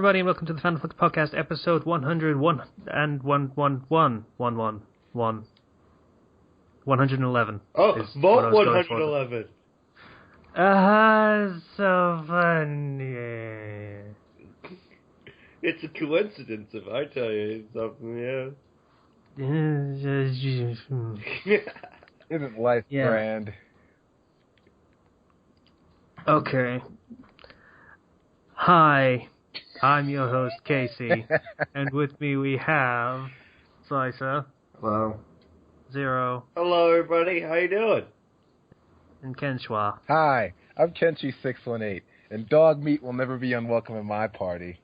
everybody, and welcome to the Fandom Flux Podcast, episode 101 and 111. Oh, Vault 111. So funny. It's a coincidence if I tell you something, yeah. Isn't life grand? Okay. Hi, I'm your host, Casey, and with me we have Slicer. Hello. Zero. Hello, everybody. How you doing? And Kenshua. Hi, I'm Kenshi618, and dog meat will never be unwelcome in my party.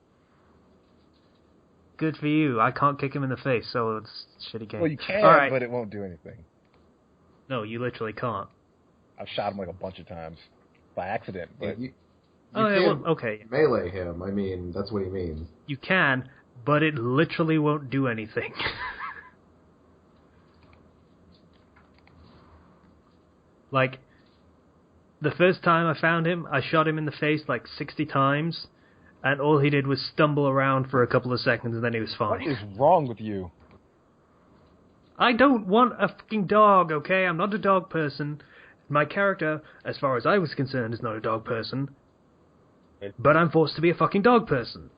Good for you. I can't kick him in the face, so it's a shitty game. Well, you can, right. But it won't do anything. No, you literally can't. I've shot him like a bunch of times. By accident, but... You okay. Melee him, I mean, that's what he means. You can, but it literally won't do anything. Like, the first time I found him, I shot him in the face like 60 times, and all he did was stumble around for a couple of seconds, and then he was fine. What is wrong with you? I don't want a fucking dog, okay? I'm not a dog person. My character, as far as I was concerned, is not a dog person. But I'm forced to be a fucking dog person.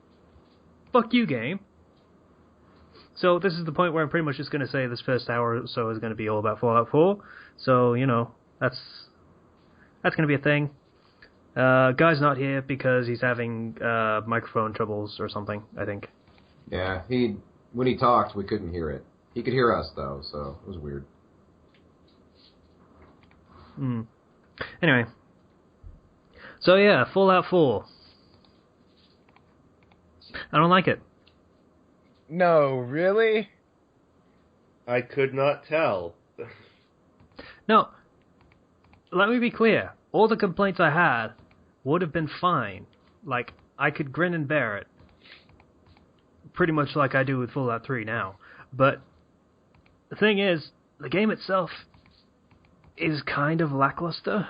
Fuck you, game. So this is the point where I'm pretty much just going to say this first hour or so is going to be all about Fallout 4. So, you know, that's going to be a thing. Guy's not here because he's having microphone troubles or something, I think. Yeah, when he talked, we couldn't hear it. He could hear us, though, so it was weird. Anyway. So yeah, Fallout 4. I don't like it. No, really? I could not tell. No, let me be clear. All the complaints I had would have been fine. Like, I could grin and bear it. Pretty much like I do with Fallout 3 now. But the thing is, the game itself is kind of lackluster.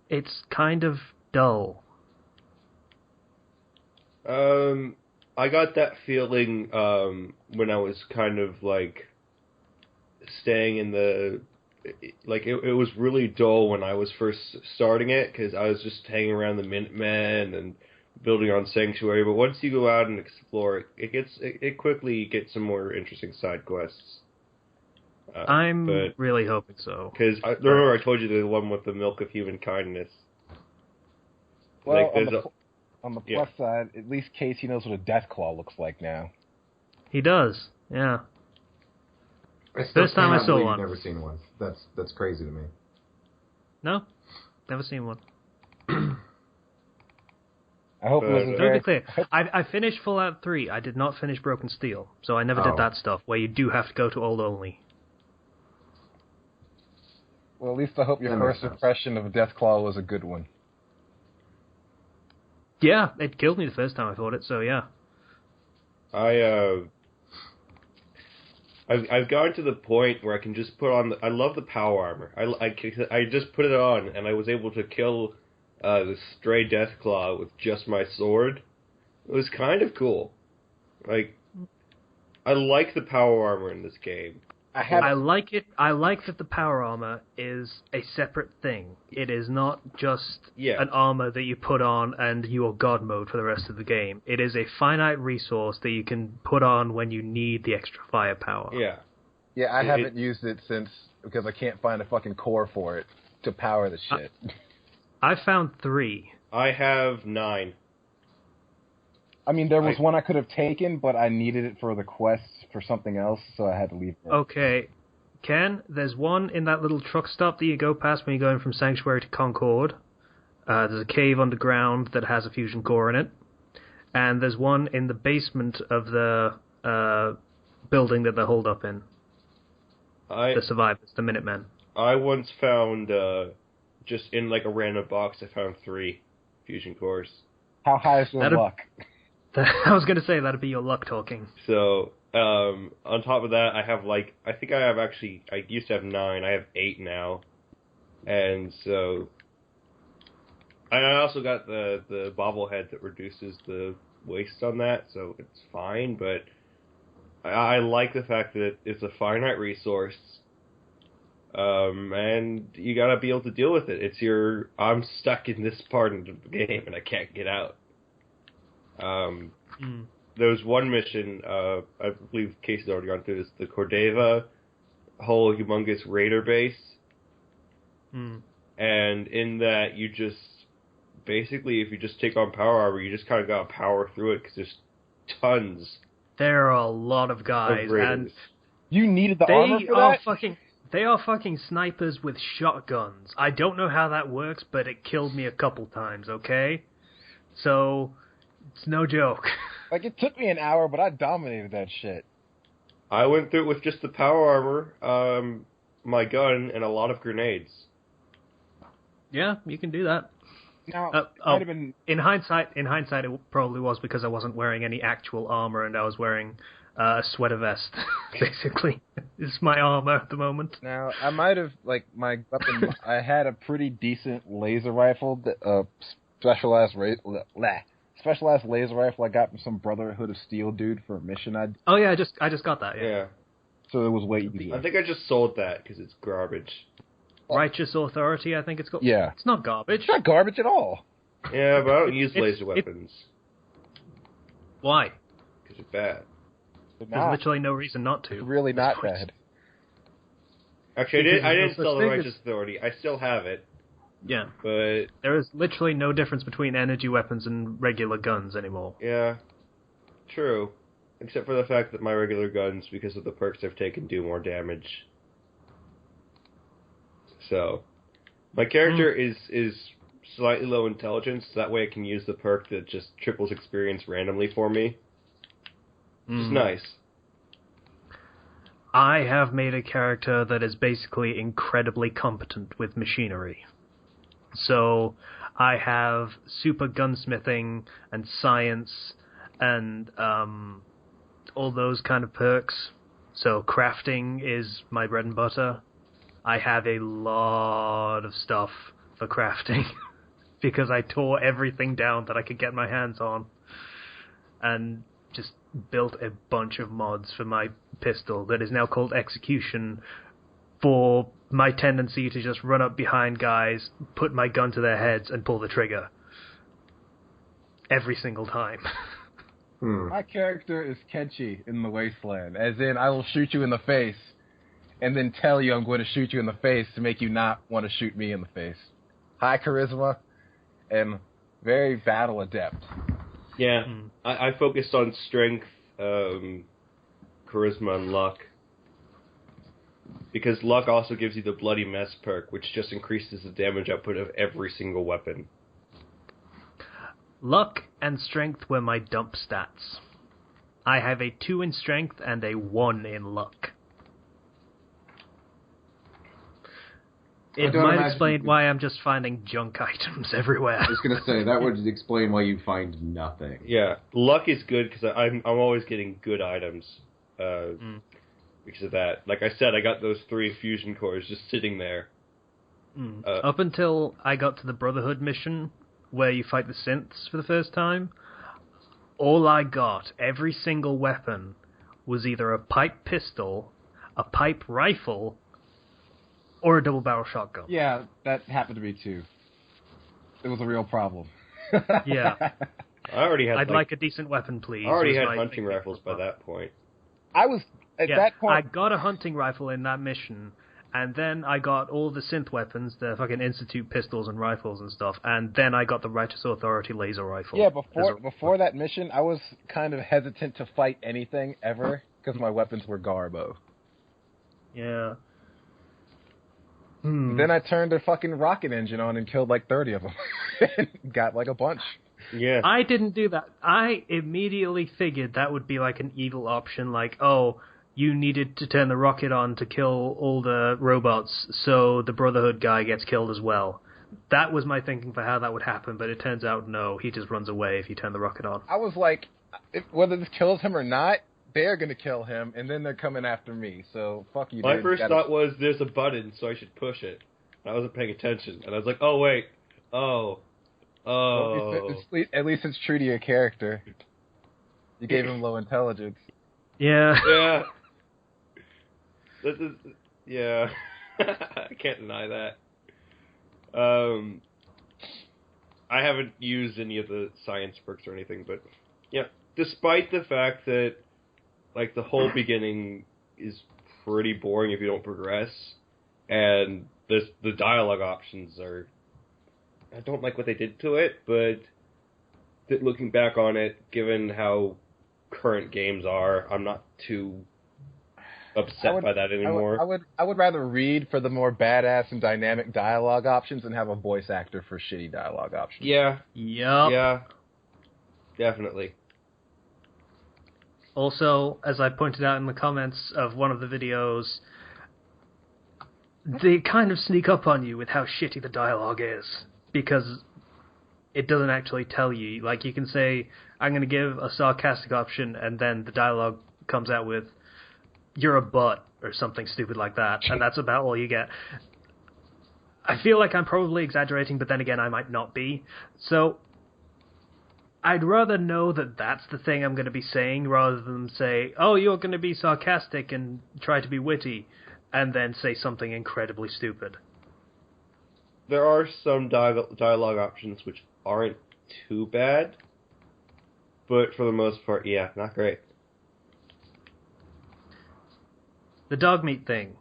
It's kind of dull. I got that feeling when I was kind of like staying in the it was really dull when I was first starting it because I was just hanging around the Minutemen and building on Sanctuary. But once you go out and explore, it quickly gets some more interesting side quests. I'm really hoping so. Because remember I told you the one with the milk of human kindness. Well, on the plus side, at least Casey knows what a Deathclaw looks like now. He does, yeah. First time I saw one. I've never seen one. That's crazy to me. No? Never seen one. I hope it was Let me be clear. I finished Fallout 3. I did not finish Broken Steel, so I never did that stuff, where you do have to go to old only. Well, at least I hope your first impression of Deathclaw was a good one. Yeah, it killed me the first time I fought it, so yeah. I've gotten to the point where I can just put on... I love the power armor. I just put it on, and I was able to kill the stray Deathclaw with just my sword. It was kind of cool. Like, I like the power armor in this game. I like it. I like that the power armor is a separate thing. It is not just an armor that you put on and you are God mode for the rest of the game. It is a finite resource that you can put on when you need the extra firepower. Yeah. Yeah, I haven't used it since because I can't find a fucking core for it to power the shit. I found 3. I have 9. I mean, there was one I could have taken, but I needed it for the quest for something else, so I had to leave it. Okay. Ken, there's one in that little truck stop that you go past when you're going from Sanctuary to Concord. There's a cave underground that has a fusion core in it. And there's one in the basement of the building that they're holed up in. The survivors, the Minutemen. I once found, just in like a random box, I found 3 fusion cores. How high is your luck? I was going to say, that'd be your luck talking. So, on top of that, I have I used to have 9, I have 8 now. And so, I also got the bobblehead that reduces the waste on that, so it's fine, but I like the fact that it's a finite resource, and you gotta be able to deal with it. I'm stuck in this part of the game and I can't get out. There was one mission, I believe Casey's already gone through this, the Cordova whole humongous raider base. And in that, you just, basically, if you just take on power armor, you just kind of gotta power through it, because there's tons. There are a lot of guys, and you needed the armor for that? They are fucking snipers with shotguns. I don't know how that works, but it killed me a couple times, okay? So, it's no joke. Like, it took me an hour, but I dominated that shit. I went through it with just the power armor, my gun, and a lot of grenades. Yeah, you can do that. Now, might have been... in hindsight, it probably was because I wasn't wearing any actual armor and I was wearing a sweater vest. Basically, it's my armor at the moment. Now, I might have my weapon. I had a pretty decent laser rifle, specialized laser rifle I got from some Brotherhood of Steel dude for a mission. Oh yeah, I just got that. Yeah. So it was way easier. I think I just sold that because it's garbage. Righteous Authority, I think it's called. Yeah. It's not garbage. It's not garbage at all. Yeah, but I don't use laser weapons. Why? Because they're bad. There's literally no reason not to. It's really not bad. Actually, I didn't sell the Righteous Authority. I still have it. Yeah. But there is literally no difference between energy weapons and regular guns anymore. Yeah. True. Except for the fact that my regular guns, because of the perks I've taken, do more damage. So, my character is slightly low intelligence, so that way I can use the perk that just triples experience randomly for me. Which is nice. I have made a character that is basically incredibly competent with machinery. So, I have super gunsmithing and science and all those kind of perks. So, crafting is my bread and butter. I have a lot of stuff for crafting because I tore everything down that I could get my hands on and just built a bunch of mods for my pistol that is now called Execution for my tendency to just run up behind guys, put my gun to their heads, and pull the trigger. Every single time. My character is Kenshi in the Wasteland, as in I will shoot you in the face and then tell you I'm going to shoot you in the face to make you not want to shoot me in the face. High charisma and very battle adept. Yeah, I focused on strength, charisma, and luck. Because luck also gives you the Bloody Mess perk, which just increases the damage output of every single weapon. Luck and strength were my dump stats. I have a 2 in strength and a 1 in luck. It might explain why I'm just finding junk items everywhere. I was going to say, that would explain why you find nothing. Yeah, luck is good because I'm always getting good items because of that. Like I said, I got those 3 fusion cores just sitting there. Up until I got to the Brotherhood mission, where you fight the synths for the first time, all I got, every single weapon, was either a pipe pistol, a pipe rifle, or a double-barrel shotgun. Yeah, that happened to me too. It was a real problem. Yeah. I already had. I'd like a decent weapon, please. I already had hunting rifles by that point. I was at that point. I got a hunting rifle in that mission, and then I got all the synth weapons, the fucking Institute pistols and rifles and stuff, and then I got the Righteous Authority laser rifle. Yeah, before that mission, I was kind of hesitant to fight anything ever because my weapons were garbo. Yeah. Then I turned a fucking rocket engine on and killed like 30 of them. Got like a bunch. Yeah. I didn't do that. I immediately figured that would be like an evil option, like, oh, you needed to turn the rocket on to kill all the robots, so the Brotherhood guy gets killed as well. That was my thinking for how that would happen, but it turns out, no, he just runs away if you turn the rocket on. I was like, whether this kills him or not, they're going to kill him, and then they're coming after me, so fuck you. My first thought was, there's a button, so I should push it. And I wasn't paying attention, and I was like, oh, wait. Oh, Oh. Well, at least it's true to your character. You gave him low intelligence. Yeah. Yeah. This is, yeah. I can't deny that. I haven't used any of the science perks or anything, but yeah, despite the fact that like the whole beginning is pretty boring if you don't progress, and the dialogue options are, I don't like what they did to it, but looking back on it, given how current games are, I'm not too upset by that anymore. I would rather read for the more badass and dynamic dialogue options and have a voice actor for shitty dialogue options. Yeah. Yup. Yeah. Definitely. Also, as I pointed out in the comments of one of the videos, they kind of sneak up on you with how shitty the dialogue is, because it doesn't actually tell you. Like, you can say, I'm going to give a sarcastic option, and then the dialogue comes out with, you're a butt, or something stupid like that, and that's about all you get. I feel like I'm probably exaggerating, but then again, I might not be. So, I'd rather know that that's the thing I'm going to be saying, rather than say, oh, you're going to be sarcastic and try to be witty, and then say something incredibly stupid. There are some dialogue options which aren't too bad, but for the most part, yeah, not great. The dog meat thing.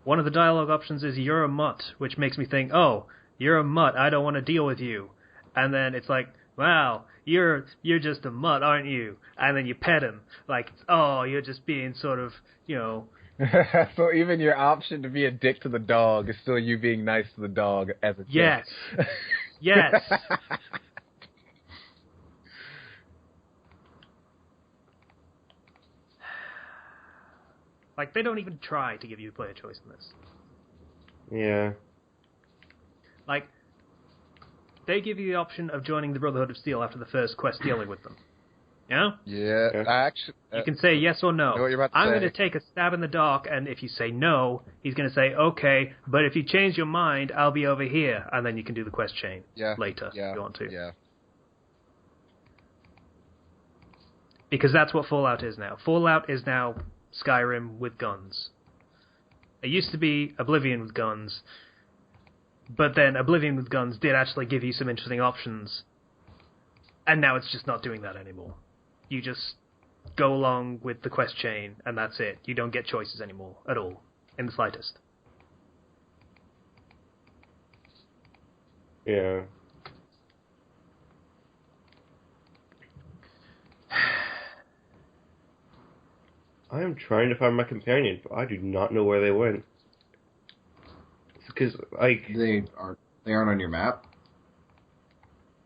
One of the dialogue options is, you're a mutt, which makes me think, oh, you're a mutt, I don't want to deal with you. And then it's like, wow, you're just a mutt, aren't you? And then you pet him. Like, oh, you're just being sort of, you know... So even your option to be a dick to the dog is still you being nice to the dog as a Yes. dick. Yes. Like, they don't even try to give you player choice in this. Yeah. Like, they give you the option of joining the Brotherhood of Steel after the first quest dealing with them. You know? Yeah, actually... you can say yes or no. I know what you're about to I'm say. going to take a stab in the dark, and if you say no, he's going to say, okay, but if you change your mind, I'll be over here. And then you can do the quest chain later if you want to. Yeah. Because that's what Fallout is now. Fallout is now Skyrim with guns. It used to be Oblivion with guns, but then Oblivion with guns did actually give you some interesting options, and now it's just not doing that anymore. You just go along with the quest chain, and that's it. You don't get choices anymore, at all, in the slightest. Yeah. I am trying to find my companion, but I do not know where they went. Because, like... They aren't on your map?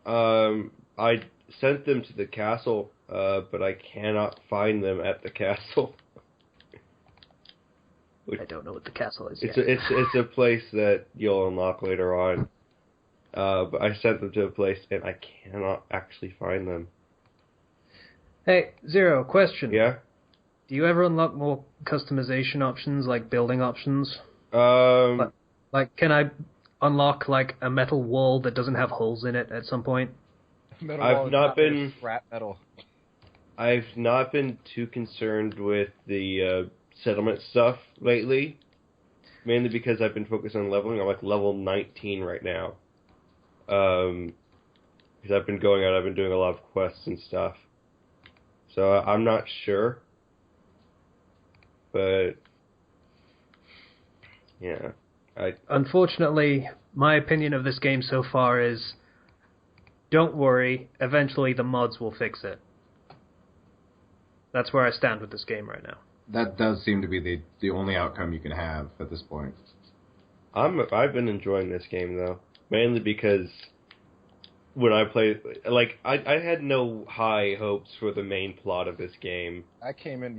I sent them to the castle, but I cannot find them at the castle. I don't know what the castle is yet. It's a place that you'll unlock later on. But I sent them to a place, and I cannot actually find them. Hey, Zero, question. Yeah? Do you ever unlock more customization options, like building options? Like, can I unlock, like, a metal wall that doesn't have holes in it at some point? I've not been... Scrap metal. I've not been too concerned with the settlement stuff lately. Mainly because I've been focused on leveling. I'm like level 19 right now. Because I've been going out, I've been doing a lot of quests and stuff. So I'm not sure. But... yeah. Unfortunately, my opinion of this game so far is, don't worry, eventually the mods will fix it. That's where I stand with this game right now. That does seem to be the only outcome you can have at this point. I've been enjoying this game, though. Mainly because when I played... like, I had no high hopes for the main plot of this game. I came in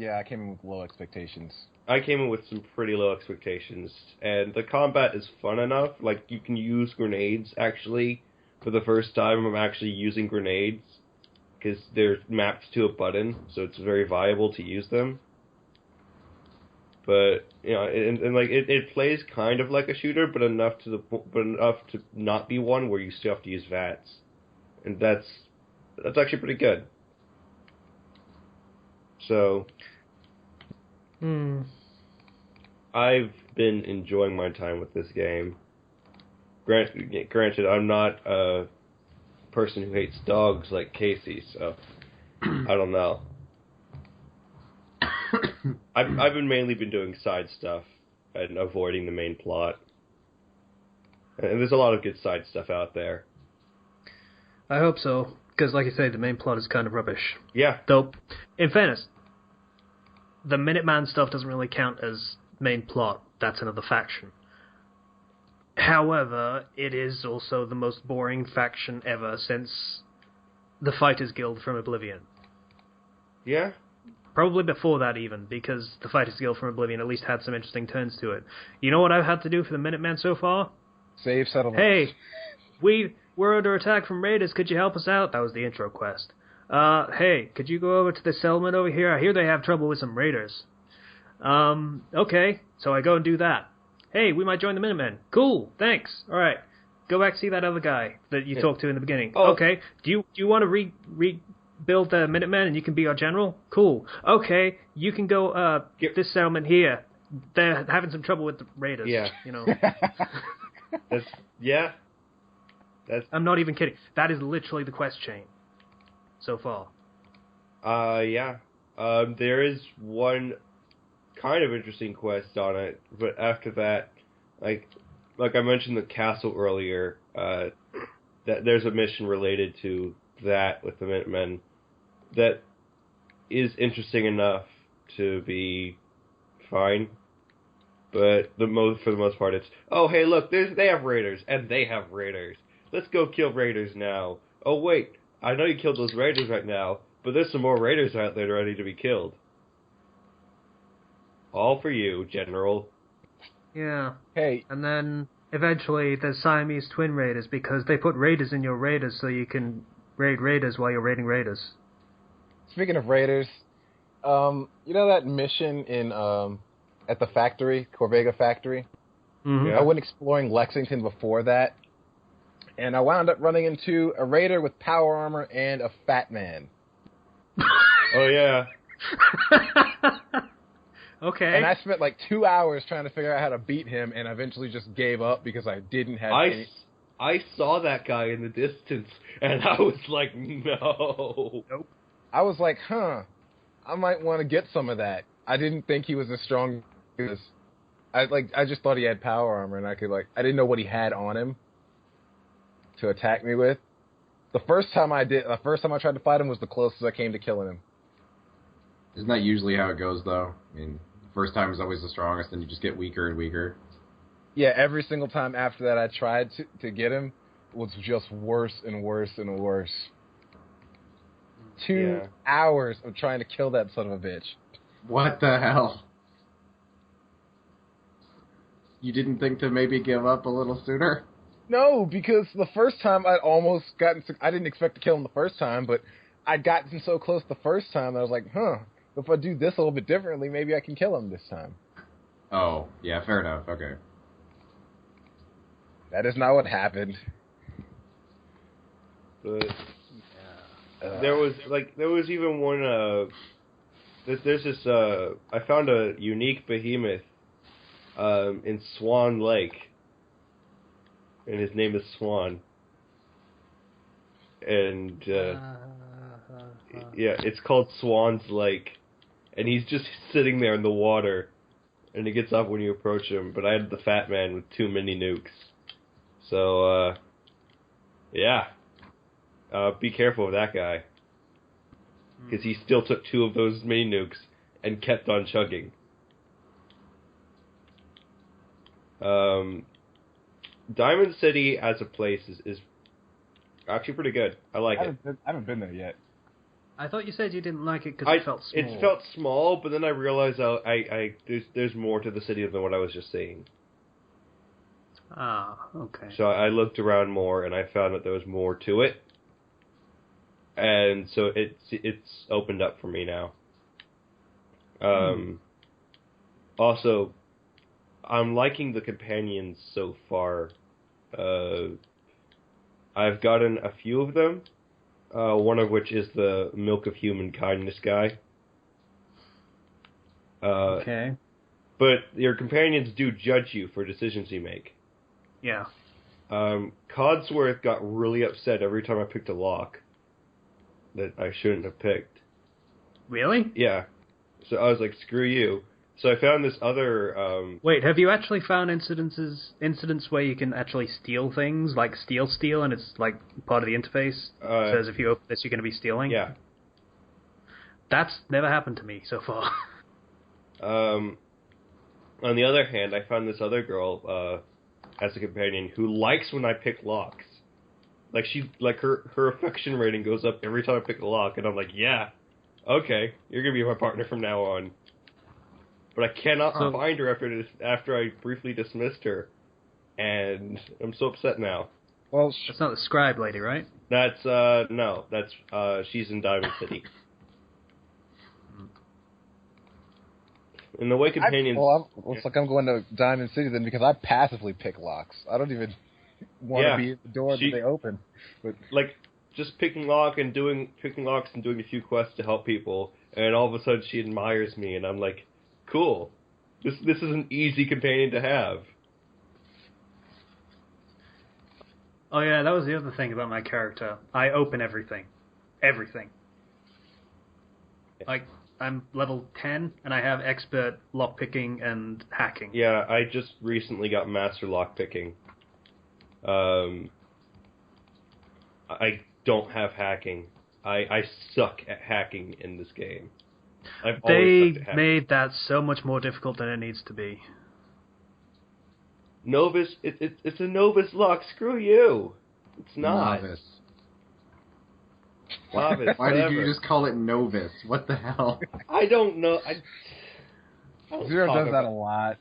with low expectations. I came in with some pretty low expectations, and the combat is fun enough. Like, you can use grenades, actually. For the first time, I'm actually using grenades, because they're mapped to a button, so it's very viable to use them. But and like it plays kind of like a shooter, but enough to not be one where you still have to use VATS, and that's actually pretty good. So, I've been enjoying my time with this game. Granted, I'm not a person who hates dogs like Casey, so I don't know. I've mainly been doing side stuff and avoiding the main plot. And there's a lot of good side stuff out there. I hope so, because like I say, the main plot is kind of rubbish. Yeah. Though, in fairness, the Minuteman stuff doesn't really count as main plot. That's another faction. However, it is also the most boring faction ever since the Fighters Guild from Oblivion. Yeah? Probably before that even, because the Fighters Guild from Oblivion at least had some interesting turns to it. You know what I've had to do for the Minuteman so far? Save settlement. Hey, we're under attack from raiders, could you help us out? That was the intro quest. Hey, could you go over to the settlement over here? I hear they have trouble with some raiders. Okay, so I go and do that. Hey, we might join the Minutemen. Cool, thanks. Alright, go back see that other guy that you talked to in the beginning. Oh. Okay, do you want to rebuild the Minutemen and you can be our general? Cool. Okay, you can go, this settlement here. They're having some trouble with the raiders. Yeah. You know. I'm not even kidding. That is literally the quest chain so far. Yeah. There is one kind of interesting quest on it, but after that, like I mentioned the castle earlier, that there's a mission related to that with the Minutemen that is interesting enough to be fine. But for the most part, it's, oh, hey, look, they have raiders, and they have raiders. Let's go kill raiders now. Oh, wait, I know you killed those raiders right now, but there's some more raiders out there ready to be killed. All for you, General. Yeah. Hey. And then, eventually, there's Siamese twin raiders, because they put raiders in your raiders so you can raid raiders while you're raiding raiders. Speaking of raiders, you know that mission in, at the factory, Corvega factory? Mm-hmm. Yeah. I went exploring Lexington before that, and I wound up running into a raider with power armor and a fat man. Oh, yeah. Okay. And I spent like 2 hours trying to figure out how to beat him, and eventually just gave up because I didn't have any... I saw that guy in the distance, and I was like, no. Nope. I was like, I might want to get some of that. I didn't think he was as strong as... I just thought he had power armor, and I didn't know what he had on him to attack me with. The first time I tried to fight him was the closest I came to killing him. Isn't that usually how it goes, though? I mean, the first time is always the strongest, and you just get weaker and weaker. Yeah, every single time after that I tried to get him, it was just worse and worse and worse. 2 hours of trying to kill that son of a bitch. What the hell? You didn't think to maybe give up a little sooner? No, because the first time I didn't expect to kill him the first time, but I'd gotten so close the first time that I was like, if I do this a little bit differently, maybe I can kill him this time. Oh, yeah, fair enough, okay. That is not what happened. But there was even one, there's this, I found a unique behemoth, in Swan Lake, and his name is Swan. And, yeah, it's called Swan's Lake, and he's just sitting there in the water, and he gets up when you approach him, but I had the fat man with 2 mini nukes. So, yeah. Be careful with that guy. Because he still took 2 of those mini nukes and kept on chugging. Diamond City as a place is actually pretty good. I like it. I haven't been there yet. I thought you said you didn't like it because it felt small. It felt small, but then I realized there's more to the city than what I was just seeing. Ah, okay. So I looked around more, and I found that there was more to it. And so it's opened up for me now. Also, I'm liking the companions so far. I've gotten a few of them, one of which is the Milk of Human Kindness guy. Okay. But your companions do judge you for decisions you make. Yeah. Codsworth got really upset every time I picked a lock that I shouldn't have picked. Really? Yeah. So I was like, screw you. So I found this other... Wait, have you actually found incidents where you can actually steal things, like steal, and it's like part of the interface? Says if you open this, you're going to be stealing? Yeah. That's never happened to me so far. On the other hand, I found this other girl as a companion who likes when I pick locks. Like her affection rating goes up every time I pick a lock, and I'm like, yeah, okay, you're gonna be my partner from now on. But I cannot find her after I briefly dismissed her, and I'm so upset now. Well, that's not the scribe lady, right? That's no, that's she's in Diamond City. And the way companions... looks like I'm going to Diamond City then, because I passively pick locks. I don't even want to be at the door that they open. But like, just picking locks and doing a few quests to help people, and all of a sudden she admires me, and I'm like, cool. This is an easy companion to have. Oh yeah, that was the other thing about my character. I open everything. Everything. Like, I'm level 10, and I have expert lockpicking and hacking. Yeah, I just recently got master lockpicking. I don't have hacking. I suck at hacking in this game. They made that so much more difficult than it needs to be. Novus, it's a Novus lock. Screw you. It's not. Novice. Novice. Why did you just call it Novus? What the hell? I don't know. Zero does that a lot.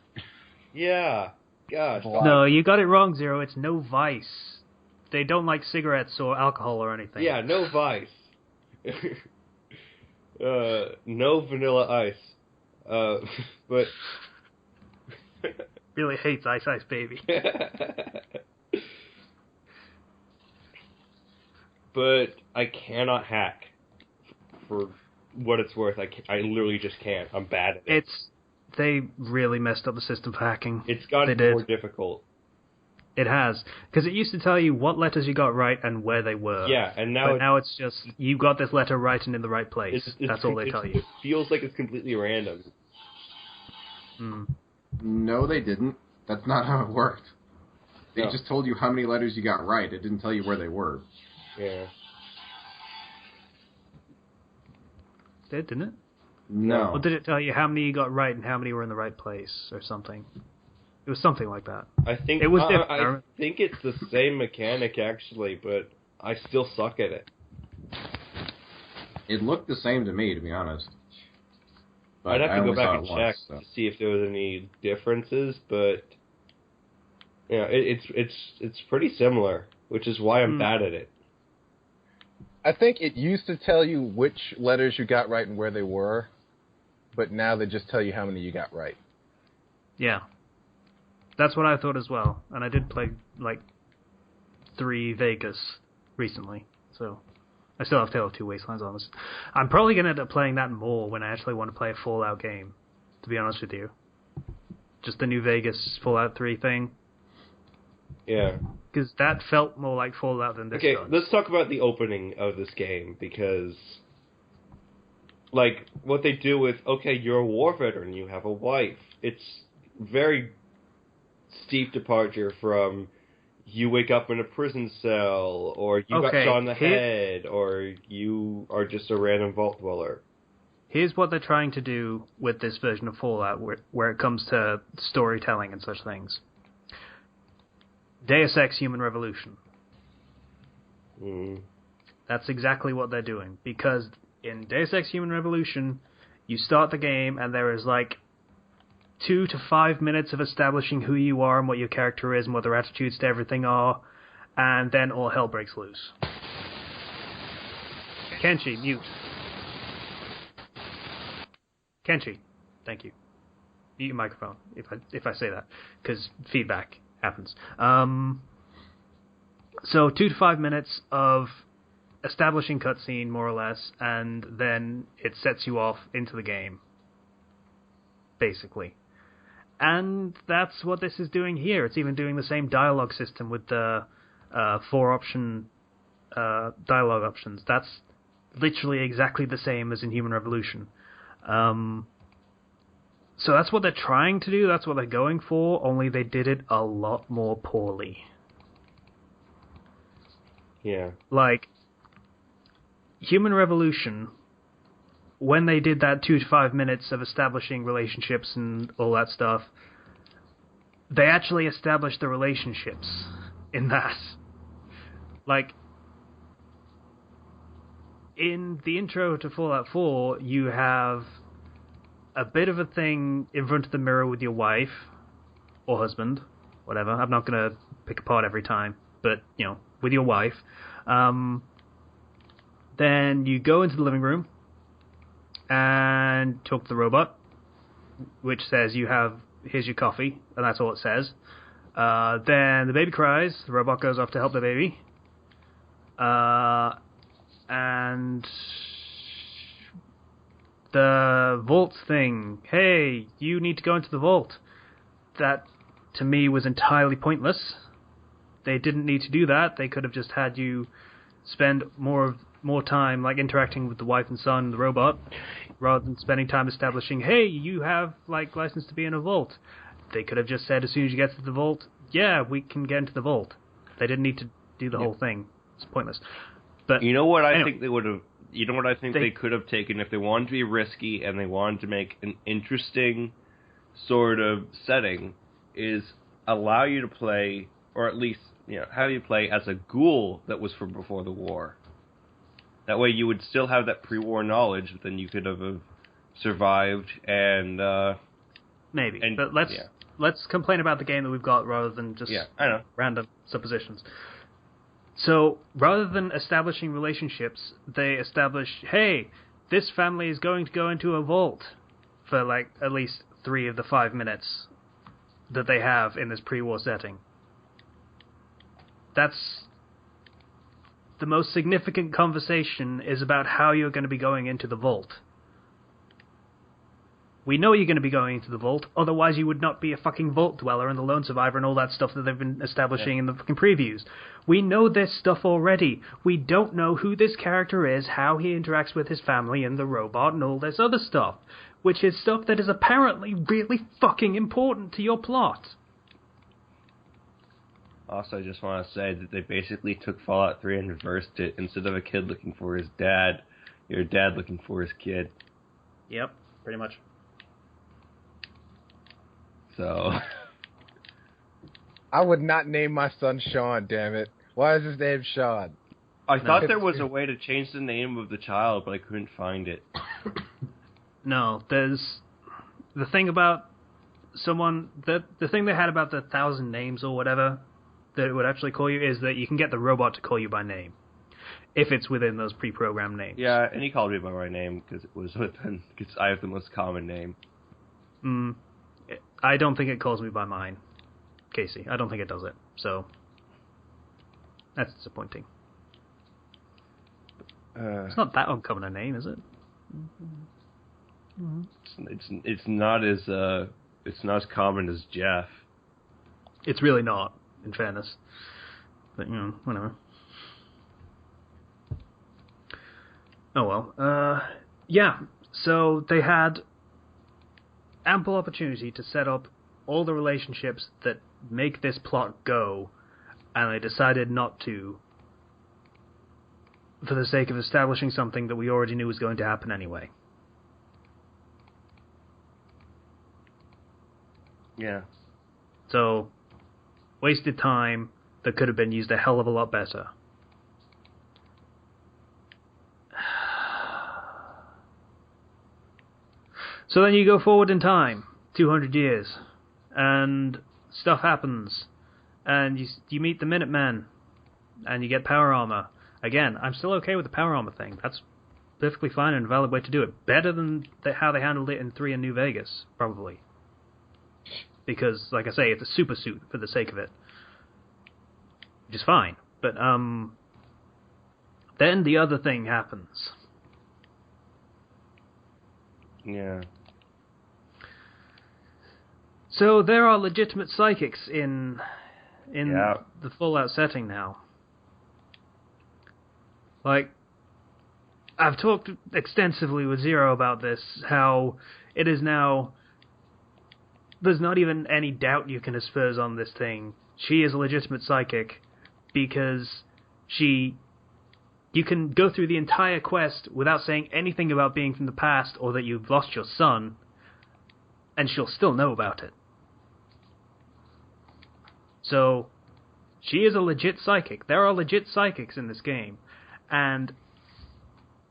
Yeah. Gosh. No, you got it wrong, Zero. It's no vice. They don't like cigarettes or alcohol or anything. Yeah, no vice. No vanilla ice. But... really hates Ice Ice Baby. But I cannot hack. For what it's worth, I literally just can't. I'm bad at it. They really messed up the system for hacking. It's gotten more difficult. It has. Because it used to tell you what letters you got right and where they were. Yeah, and now it's just, you got this letter right and in the right place. That's all they tell you. It feels like it's completely random. No, they didn't. That's not how it worked. They just told you how many letters you got right. It didn't tell you where they were. Yeah. It did, didn't it? No. Or did it tell you how many you got right and how many were in the right place or something? It was something like that. I think it was I think it's the same mechanic actually, but I still suck at it. It looked the same to me, to be honest. But I'd have to go back and check to see if there was any differences, but yeah, it's pretty similar, which is why I'm bad at it. I think it used to tell you which letters you got right and where they were, but now they just tell you how many you got right. Yeah. That's what I thought as well. And I did play, 3 Vegas recently, so I still have Tale of Two Wastelands on this. I'm probably going to end up playing that more when I actually want to play a Fallout game, to be honest with you. Just the New Vegas Fallout 3 thing. Yeah. Because that felt more like Fallout than this does. Okay, let's talk about the opening of this game, because, what they do with, okay, you're a war veteran, you have a wife. It's very steep departure from you wake up in a prison cell, or you got shot in the head, or you are just a random vault dweller. Here's what they're trying to do with this version of Fallout, where it comes to storytelling and such things. Deus Ex Human Revolution. That's exactly what they're doing, because in Deus Ex Human Revolution, you start the game and there is 2 to 5 minutes of establishing who you are and what your character is and what their attitudes to everything are, and then all hell breaks loose. Kenshi, mute. Kenshi, thank you. Mute your microphone if I say that, because feedback happens. So 2 to 5 minutes of establishing cutscene, more or less, and then it sets you off into the game, basically. And that's what this is doing here. It's even doing the same dialogue system with the 4-option dialogue options. That's literally exactly the same as in Human Revolution. So that's what they're trying to do, that's what they're going for, only they did it a lot more poorly. Yeah. Like, Human Revolution, when they did that 2 to 5 minutes of establishing relationships and all that stuff, they actually established the relationships in that. Like, in the intro to Fallout 4, you have a bit of a thing in front of the mirror with your wife, or husband, whatever. I'm not going to pick apart every time, but, you know, with your wife. Then you go into the living room and talk to the robot, which says here's your coffee, and that's all it says. Then the baby cries, the robot goes off to help the baby. And the vault thing, hey, you need to go into the vault. That, to me, was entirely pointless. They didn't need to do that. They could have just had you spend more time like interacting with the wife and son and the robot, rather than spending time establishing, hey, you have like license to be in a vault. They could have just said as soon as you get to the vault, yeah, we can get into the vault. They didn't need to do the whole thing. It's pointless. But you know what I anyway, think they would have. You know what I think they could have taken if they wanted to be risky and they wanted to make an interesting sort of setting, is allow you to play, or at least have you play as a ghoul that was from before the war. That way you would still have that pre-war knowledge, but then you could have survived and maybe. But let's complain about the game that we've got rather than just I know. random suppositions. So rather than establishing relationships, they establish, hey, this family is going to go into a vault for like at least 3 of the 5 minutes that they have in this pre-war setting. That's the most significant conversation is about how you're going to be going into the vault. We know you're going to be going into the vault, otherwise you would not be a fucking vault dweller and the lone survivor and all that stuff that they've been establishing in the fucking previews. We know this stuff already. We don't know who this character is, how he interacts with his family and the robot and all this other stuff, which is stuff that is apparently really fucking important to your plot. Also, I just want to say that they basically took Fallout 3 and reversed it. Instead of a kid looking for his dad, you're a dad looking for his kid. Yep, pretty much. So... I would not name my son Sean, damn it. Why is his name Sean? I thought there was a way to change the name of the child, but I couldn't find it. No, there's... The thing about someone... The thing they had about the 1,000 names or whatever that it would actually call you is that you can get the robot to call you by name. If it's within those pre-programmed names. Yeah, and he called me by my name because it was within... Because I have the most common name. I don't think it calls me by mine, Casey. I don't think it does it. So, that's disappointing. It's not that uncommon a name, is it? It's not as common as Jeff. It's really not, in fairness. But whatever. Oh well. Yeah. So they had ample opportunity to set up all the relationships that make this plot go, and they decided not to, for the sake of establishing something that we already knew was going to happen anyway. Yeah. So, wasted time that could have been used a hell of a lot better. So then you go forward in time, 200 years, and stuff happens, and you meet the Minutemen, and you get power armor. Again, I'm still okay with the power armor thing. That's perfectly fine and a valid way to do it. Better than how they handled it in 3 in New Vegas, probably. because, like I say, it's a super suit for the sake of it, which is fine. But then the other thing happens. Yeah. So there are legitimate psychics in the Fallout setting now. Like, I've talked extensively with Zero about this, how it is now... There's not even any doubt you can asperse on this thing. She is a legitimate psychic, because you can go through the entire quest without saying anything about being from the past or that you've lost your son, and she'll still know about it. So, she is a legit psychic. There are legit psychics in this game. And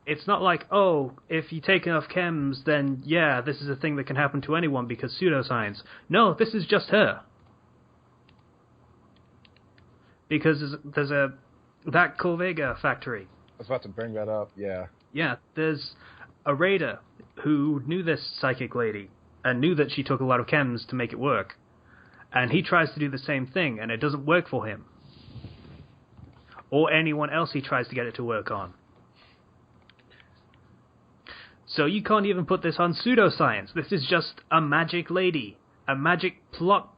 it's not like, oh, if you take enough chems, then yeah, this is a thing that can happen to anyone because pseudoscience. No, this is just her. Because there's that Corvega factory. I was about to bring that up, yeah. Yeah, there's a raider who knew this psychic lady and knew that she took a lot of chems to make it work. And he tries to do the same thing, and it doesn't work for him. Or anyone else he tries to get it to work on. So you can't even put this on pseudoscience. This is just a magic lady. A magic plot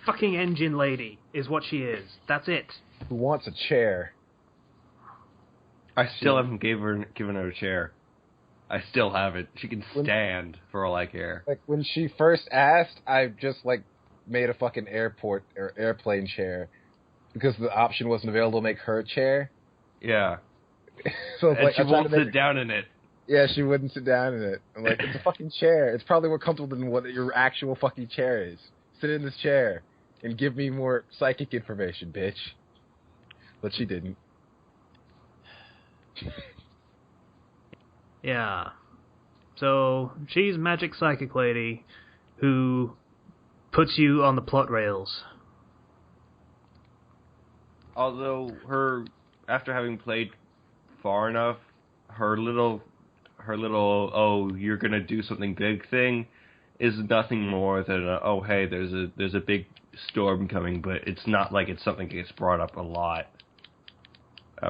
fucking engine lady is what she is. That's it. Who wants a chair? I still haven't given her a chair. I still haven't. She can stand for all I care. Like, when she first asked, I just, like, made a fucking airport or airplane chair because the option wasn't available to make her a chair. Yeah. So and like, she won't sit down in it. Yeah, she wouldn't sit down in it. I'm like, it's a fucking chair. It's probably more comfortable than what your actual fucking chair is. Sit in this chair and give me more psychic information, bitch. But she didn't. Yeah. So, she's magic psychic lady who puts you on the plot rails. Although after having played far enough, her little oh, you're gonna do something big thing is nothing more than oh, hey, there's a big storm coming, but it's not like it's something that gets brought up a lot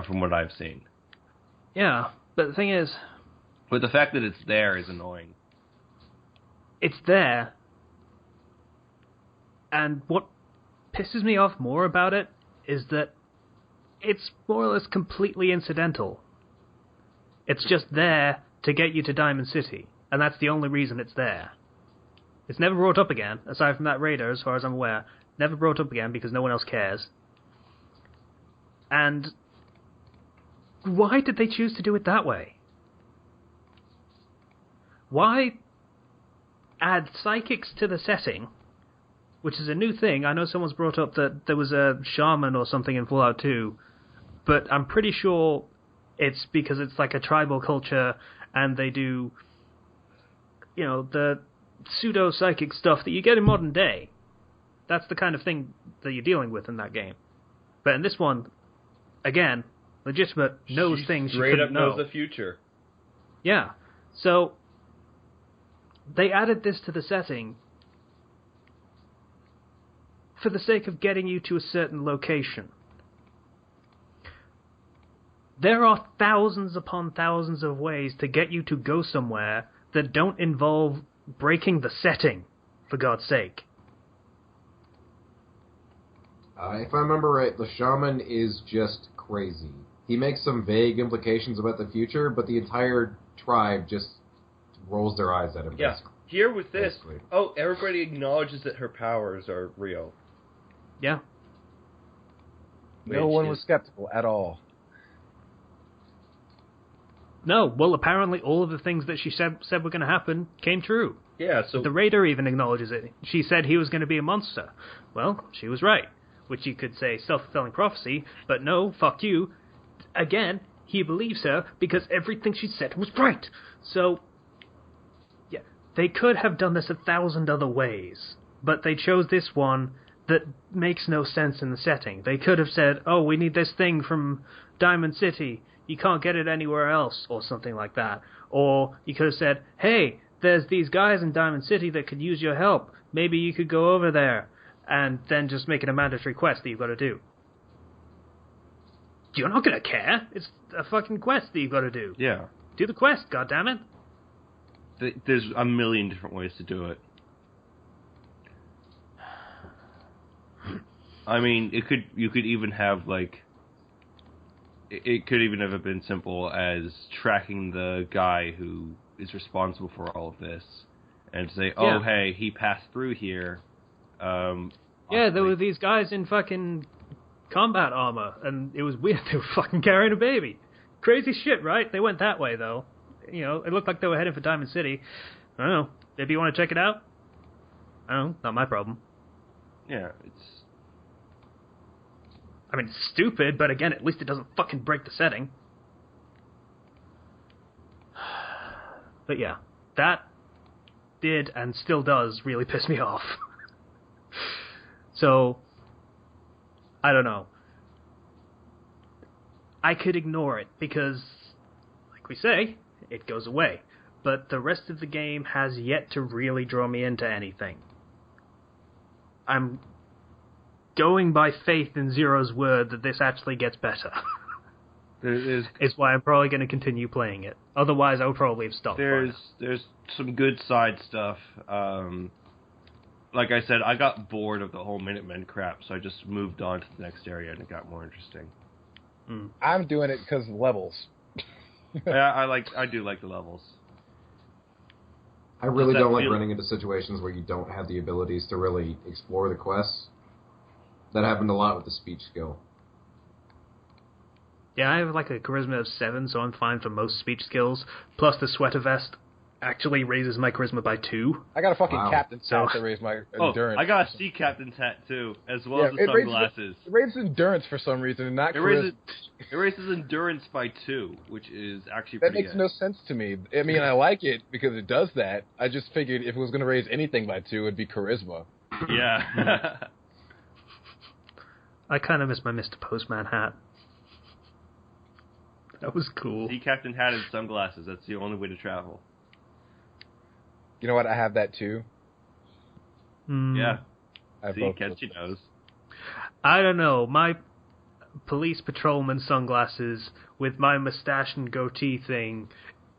from what I've seen. Yeah, but the thing is, but the fact that it's there is annoying. It's there, and what pisses me off more about it is that it's more or less completely incidental. It's just there to get you to Diamond City, and that's the only reason it's there. It's never brought up again, aside from that raider, as far as I'm aware. Never brought up again because no one else cares. And why did they choose to do it that way? Why add psychics to the setting, which is a new thing? I know someone's brought up that there was a shaman or something in Fallout 2, but I'm pretty sure it's because it's like a tribal culture and they do, you know, the pseudo-psychic stuff that you get in modern day. That's the kind of thing that you're dealing with in that game. But in this one, again, legitimate, knows things you couldn't know. Knows the future. Yeah. So they added this to the setting for the sake of getting you to a certain location. There are thousands upon thousands of ways to get you to go somewhere that don't involve breaking the setting, for God's sake. If I remember right, the shaman is just crazy. He makes some vague implications about the future, but the entire tribe just rolls their eyes at him. Yeah. Here with this, oh, everybody acknowledges that her powers are real. Yeah. No one was skeptical at all. No, well, apparently all of the things that she said were going to happen came true. Yeah, so... The raider even acknowledges it. She said he was going to be a monster. Well, she was right. Which you could say self-fulfilling prophecy, but no, fuck you. Again, he believes her because everything she said was right. So, yeah, they could have done this 1,000 other ways, but they chose this one that makes no sense in the setting. They could have said, oh, we need this thing from Diamond City. You can't get it anywhere else, or something like that. Or you could have said, hey, there's these guys in Diamond City that could use your help. Maybe you could go over there and then just make it a mandatory quest that you've got to do. You're not going to care. It's a fucking quest that you've got to do. Yeah. Do the quest, goddammit. There's a million different ways to do it. I mean, you could even have, like... It could even have been simple as tracking the guy who is responsible for all of this. And say, oh, hey, he passed through here. Yeah, there were these guys in fucking combat armor, and it was weird. They were fucking carrying a baby. Crazy shit, right? They went that way, though. You know, it looked like they were heading for Diamond City. I don't know. Maybe you want to check it out? I don't know. Not my problem. Yeah, I mean, it's stupid, but again, at least it doesn't fucking break the setting. But yeah, that did and still does really piss me off. So, I don't know. I could ignore it because, like we say, it goes away. But the rest of the game has yet to really draw me into anything. I'm going by faith in Zero's word that this actually gets better. It's why I'm probably going to continue playing it. Otherwise, I would probably have stopped. There's some good side stuff. Like I said, I got bored of the whole Minutemen crap, so I just moved on to the next area, and it got more interesting. I'm doing it because of levels. Yeah, I do like the levels. I really don't like running into situations where you don't have the abilities to really explore the quests. That happened a lot with the speech skill. Yeah, I have like a charisma of 7, so I'm fine for most speech skills. Plus the sweater vest actually raises my charisma by 2. I got a fucking captain's hat to raise my endurance. I got a sea captain's hat too, as well as the sunglasses. It raises endurance for some reason, and not charisma. It raises endurance by 2, which is actually that pretty makes good. no sense to me. I mean, I like it because it does that. I just figured if it was going to raise anything by 2, it'd be charisma. Yeah. I kind of miss my Mr. Postman hat. That was cool. Sea captain hat and sunglasses. That's the only way to travel. You know what? I have that too. Yeah. See, Ketchy knows. I don't know. My police patrolman sunglasses with my mustache and goatee thing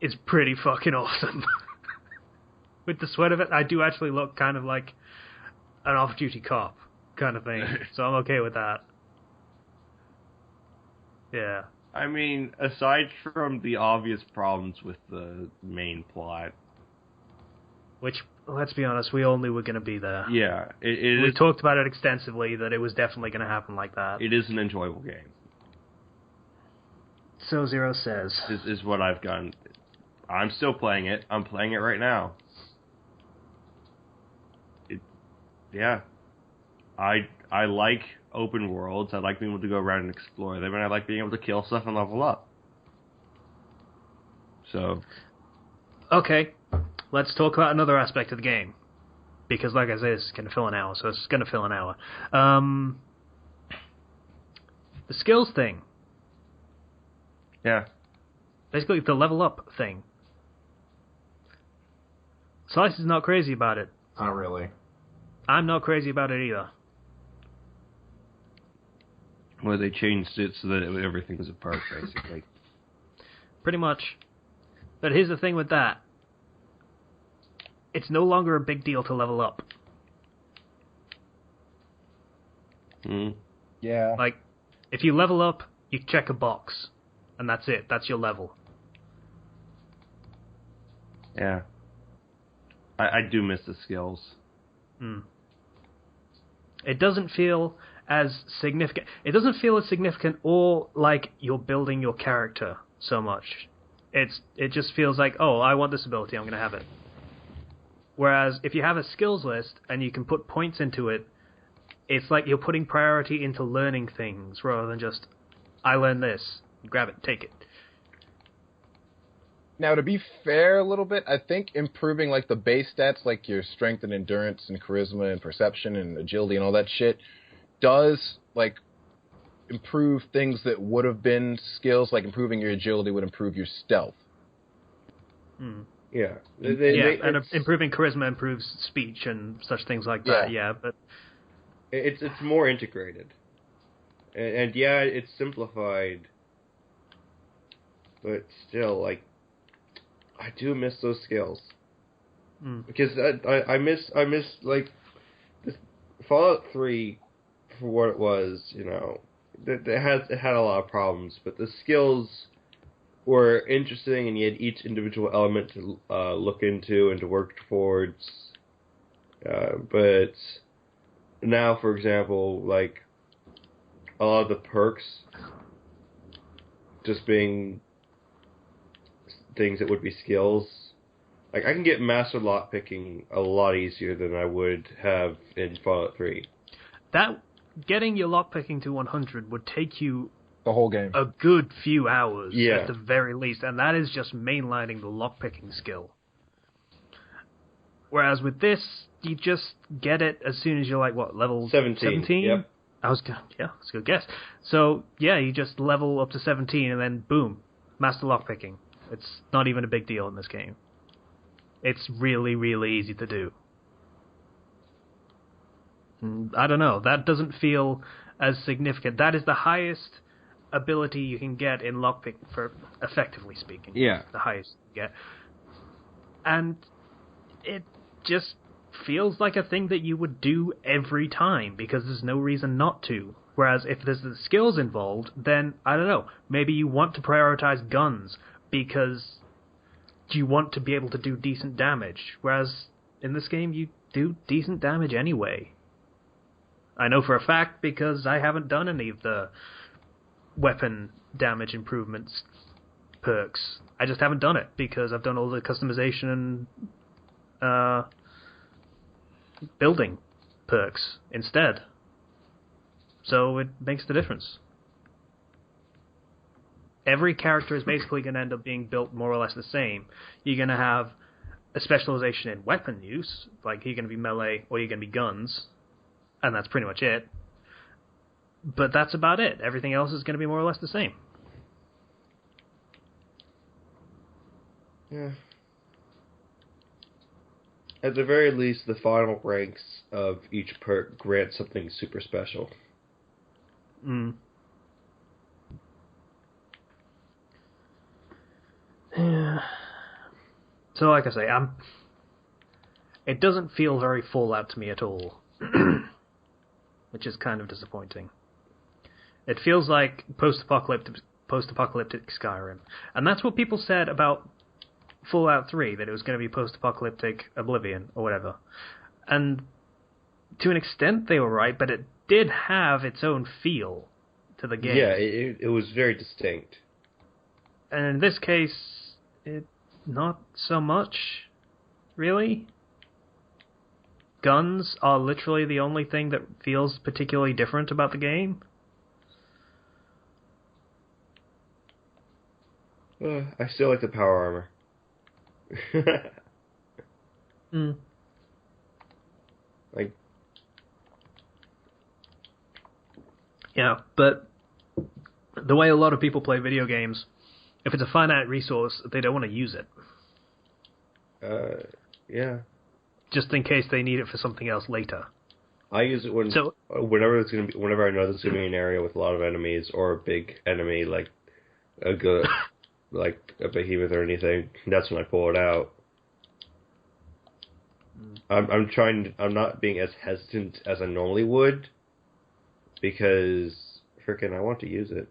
is pretty fucking awesome. With the sweater vest, I do actually look kind of like an off-duty cop kind of thing, so I'm okay with that. Yeah. I mean, aside from the obvious problems with the main plot, which, let's be honest, we all knew were going to be there. Yeah. We talked about it extensively, that it was definitely going to happen like that. It is an enjoyable game. So Zero says. Is what I've gotten. I'm still playing it. I'm playing it right now. Yeah. I like open worlds. I like being able to go around and explore them, and I like being able to kill stuff and level up. So. Okay. Let's talk about another aspect of the game. Because, like I said, it's going to fill an hour, so it's going to fill an hour. The skills thing. Yeah. Basically, the level up thing. Slice is not crazy about it. Not really. I'm not crazy about it either. Well, they changed it so that everything was a perk, basically. Pretty much. But here's the thing with that. It's no longer a big deal to level up. Yeah. Like, if you level up, you check a box. And that's it. That's your level. Yeah. I do miss the skills. It doesn't feel as significant. It doesn't feel as significant or like you're building your character so much. It just feels like, oh, I want this ability, I'm going to have it. Whereas if you have a skills list and you can put points into it, it's like you're putting priority into learning things rather than just, I learned this, grab it, take it. Now, to be fair a little bit, I think improving like the base stats, like your strength and endurance and charisma and perception and agility and all that shit, does like improve things that would have been skills. Like improving your agility would improve your stealth. Yeah. Improving charisma improves speech and such things like that. Yeah, but it's more integrated, and yeah, it's simplified, but still, like, I do miss those skills because I miss like this Fallout 3 for what it was. You know, it had a lot of problems, but the skills were interesting, and you had each individual element to look into and to work towards. But now, for example, like a lot of the perks just being things that would be skills. Like, I can get master lockpicking a lot easier than I would have in Fallout 3. That getting your lockpicking to 100 would take you the whole game, a good few hours at the very least, and that is just mainlining the lockpicking skill. Whereas with this, you just get it as soon as you're like, what, level 17? Yep. That's a good guess. So, yeah, you just level up to 17 and then boom, master lockpicking. It's not even a big deal in this game. It's really, really easy to do. I don't know, that doesn't feel as significant. That is the highest ability you can get in lockpicking, for effectively speaking. Yeah. The highest you get. And it just feels like a thing that you would do every time, because there's no reason not to. Whereas if there's the skills involved, then, I don't know, maybe you want to prioritize guns because you want to be able to do decent damage. Whereas in this game, you do decent damage anyway. I know for a fact because I haven't done any of the weapon damage improvements perks. I just haven't done it because I've done all the customization and building perks instead. So it makes the difference. Every character is basically going to end up being built more or less the same. You're going to have a specialization in weapon use, like you're going to be melee or you're going to be guns, and that's pretty much it. But that's about it. Everything else is going to be more or less the same. Yeah. At the very least, the final ranks of each perk grant something super special. Yeah. So, like I say, it doesn't feel very Fallout to me at all, which is kind of disappointing. It feels like post-apocalyptic Skyrim, and that's what people said about Fallout 3, that it was going to be post-apocalyptic Oblivion or whatever. And to an extent, they were right, but it did have its own feel to the game. Yeah, it was very distinct. And in this case, not so much, really. Guns are literally the only thing that feels particularly different about the game. I still like the power armor. Like, yeah, but the way a lot of people play video games, if it's a finite resource, they don't want to use it. Yeah. Just in case they need it for something else later. I use it whenever I know there's gonna be an area with a lot of enemies or a big enemy like like a behemoth or anything. That's when I pull it out. I'm not being as hesitant as I normally would because frickin' I want to use it.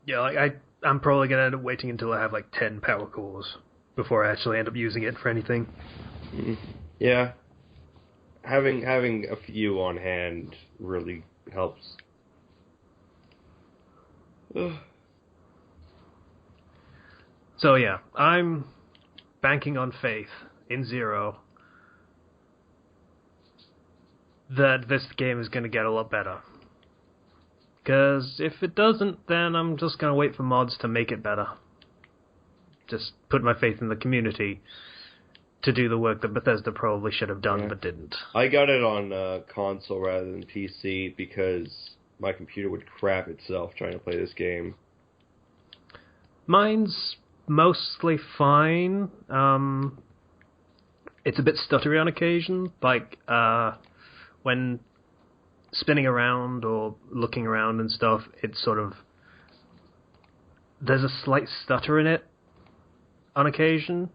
Yeah, like I'm probably gonna end up waiting until I have like 10 power cores before I actually end up using it for anything. Yeah, having a few on hand really helps. So yeah, I'm banking on faith in Zero that this game is going to get a lot better. Because if it doesn't, then I'm just going to wait for mods to make it better. Just put my faith in the community to do the work that Bethesda probably should have done but didn't. I got it on console rather than PC because my computer would crap itself trying to play this game. Mine's mostly fine. It's a bit stuttery on occasion, like when spinning around or looking around and stuff, it's sort of... There's a slight stutter in it on occasion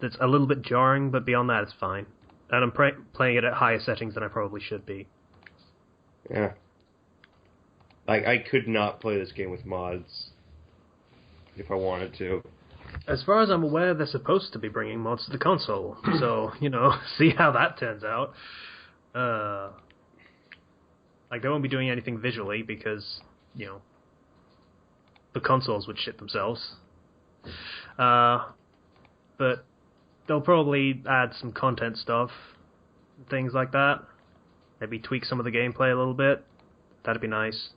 that's a little bit jarring, but beyond that, it's fine. And I'm playing it at higher settings than I probably should be. Yeah. Like, I could not play this game with mods if I wanted to. As far as I'm aware, they're supposed to be bringing mods to the console. So, see how that turns out. Like, they won't be doing anything visually because, the consoles would shit themselves. But they'll probably add some content stuff, things like that. Maybe tweak some of the gameplay a little bit. That'd be nice.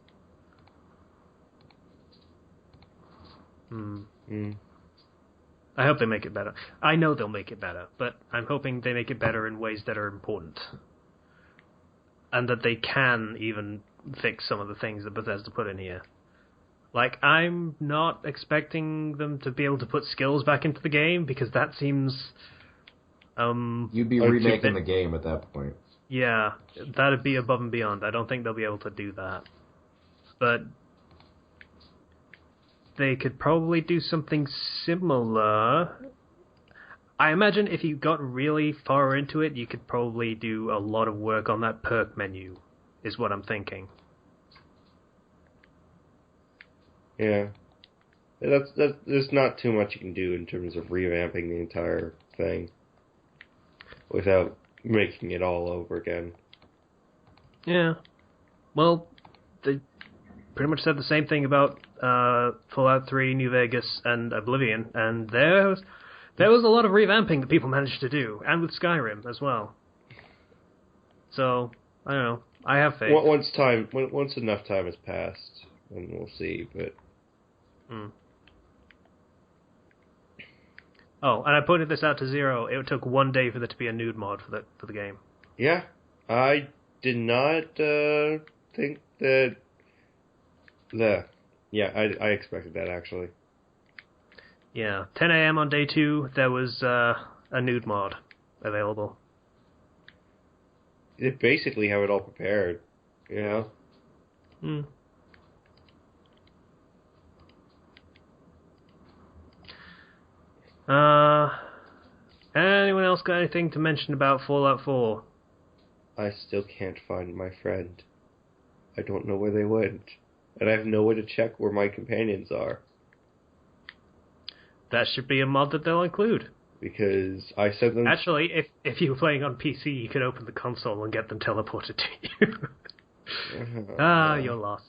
I hope they make it better. I know they'll make it better, but I'm hoping they make it better in ways that are important. And that they can even fix some of the things that Bethesda put in here. Like, I'm not expecting them to be able to put skills back into the game, because that seems... You'd be remaking the game at that point. Yeah, that'd be above and beyond. I don't think they'll be able to do that. But they could probably do something similar. I imagine if you got really far into it, you could probably do a lot of work on that perk menu, is what I'm thinking. Yeah. There's not too much you can do in terms of revamping the entire thing without making it all over again. Yeah. Well, they pretty much said the same thing about Fallout 3, New Vegas, and Oblivion, and there was a lot of revamping that people managed to do, and with Skyrim as well. So, I don't know. I have faith. Once enough time has passed, then we'll see, but... Oh, and I pointed this out to Zero. It took 1 day for there to be a nude mod for the game. Yeah, I did not think that... Yeah, I expected that, actually. Yeah, 10 a.m. on day 2, there was a nude mod available. They basically have it all prepared, Anyone else got anything to mention about Fallout 4? I still can't find my friend. I don't know where they went. And I have no way to check where my companions are. That should be a mod that they'll include. Because I sent them... Actually, if you were playing on PC, you could open the console and get them teleported to you. You're lost.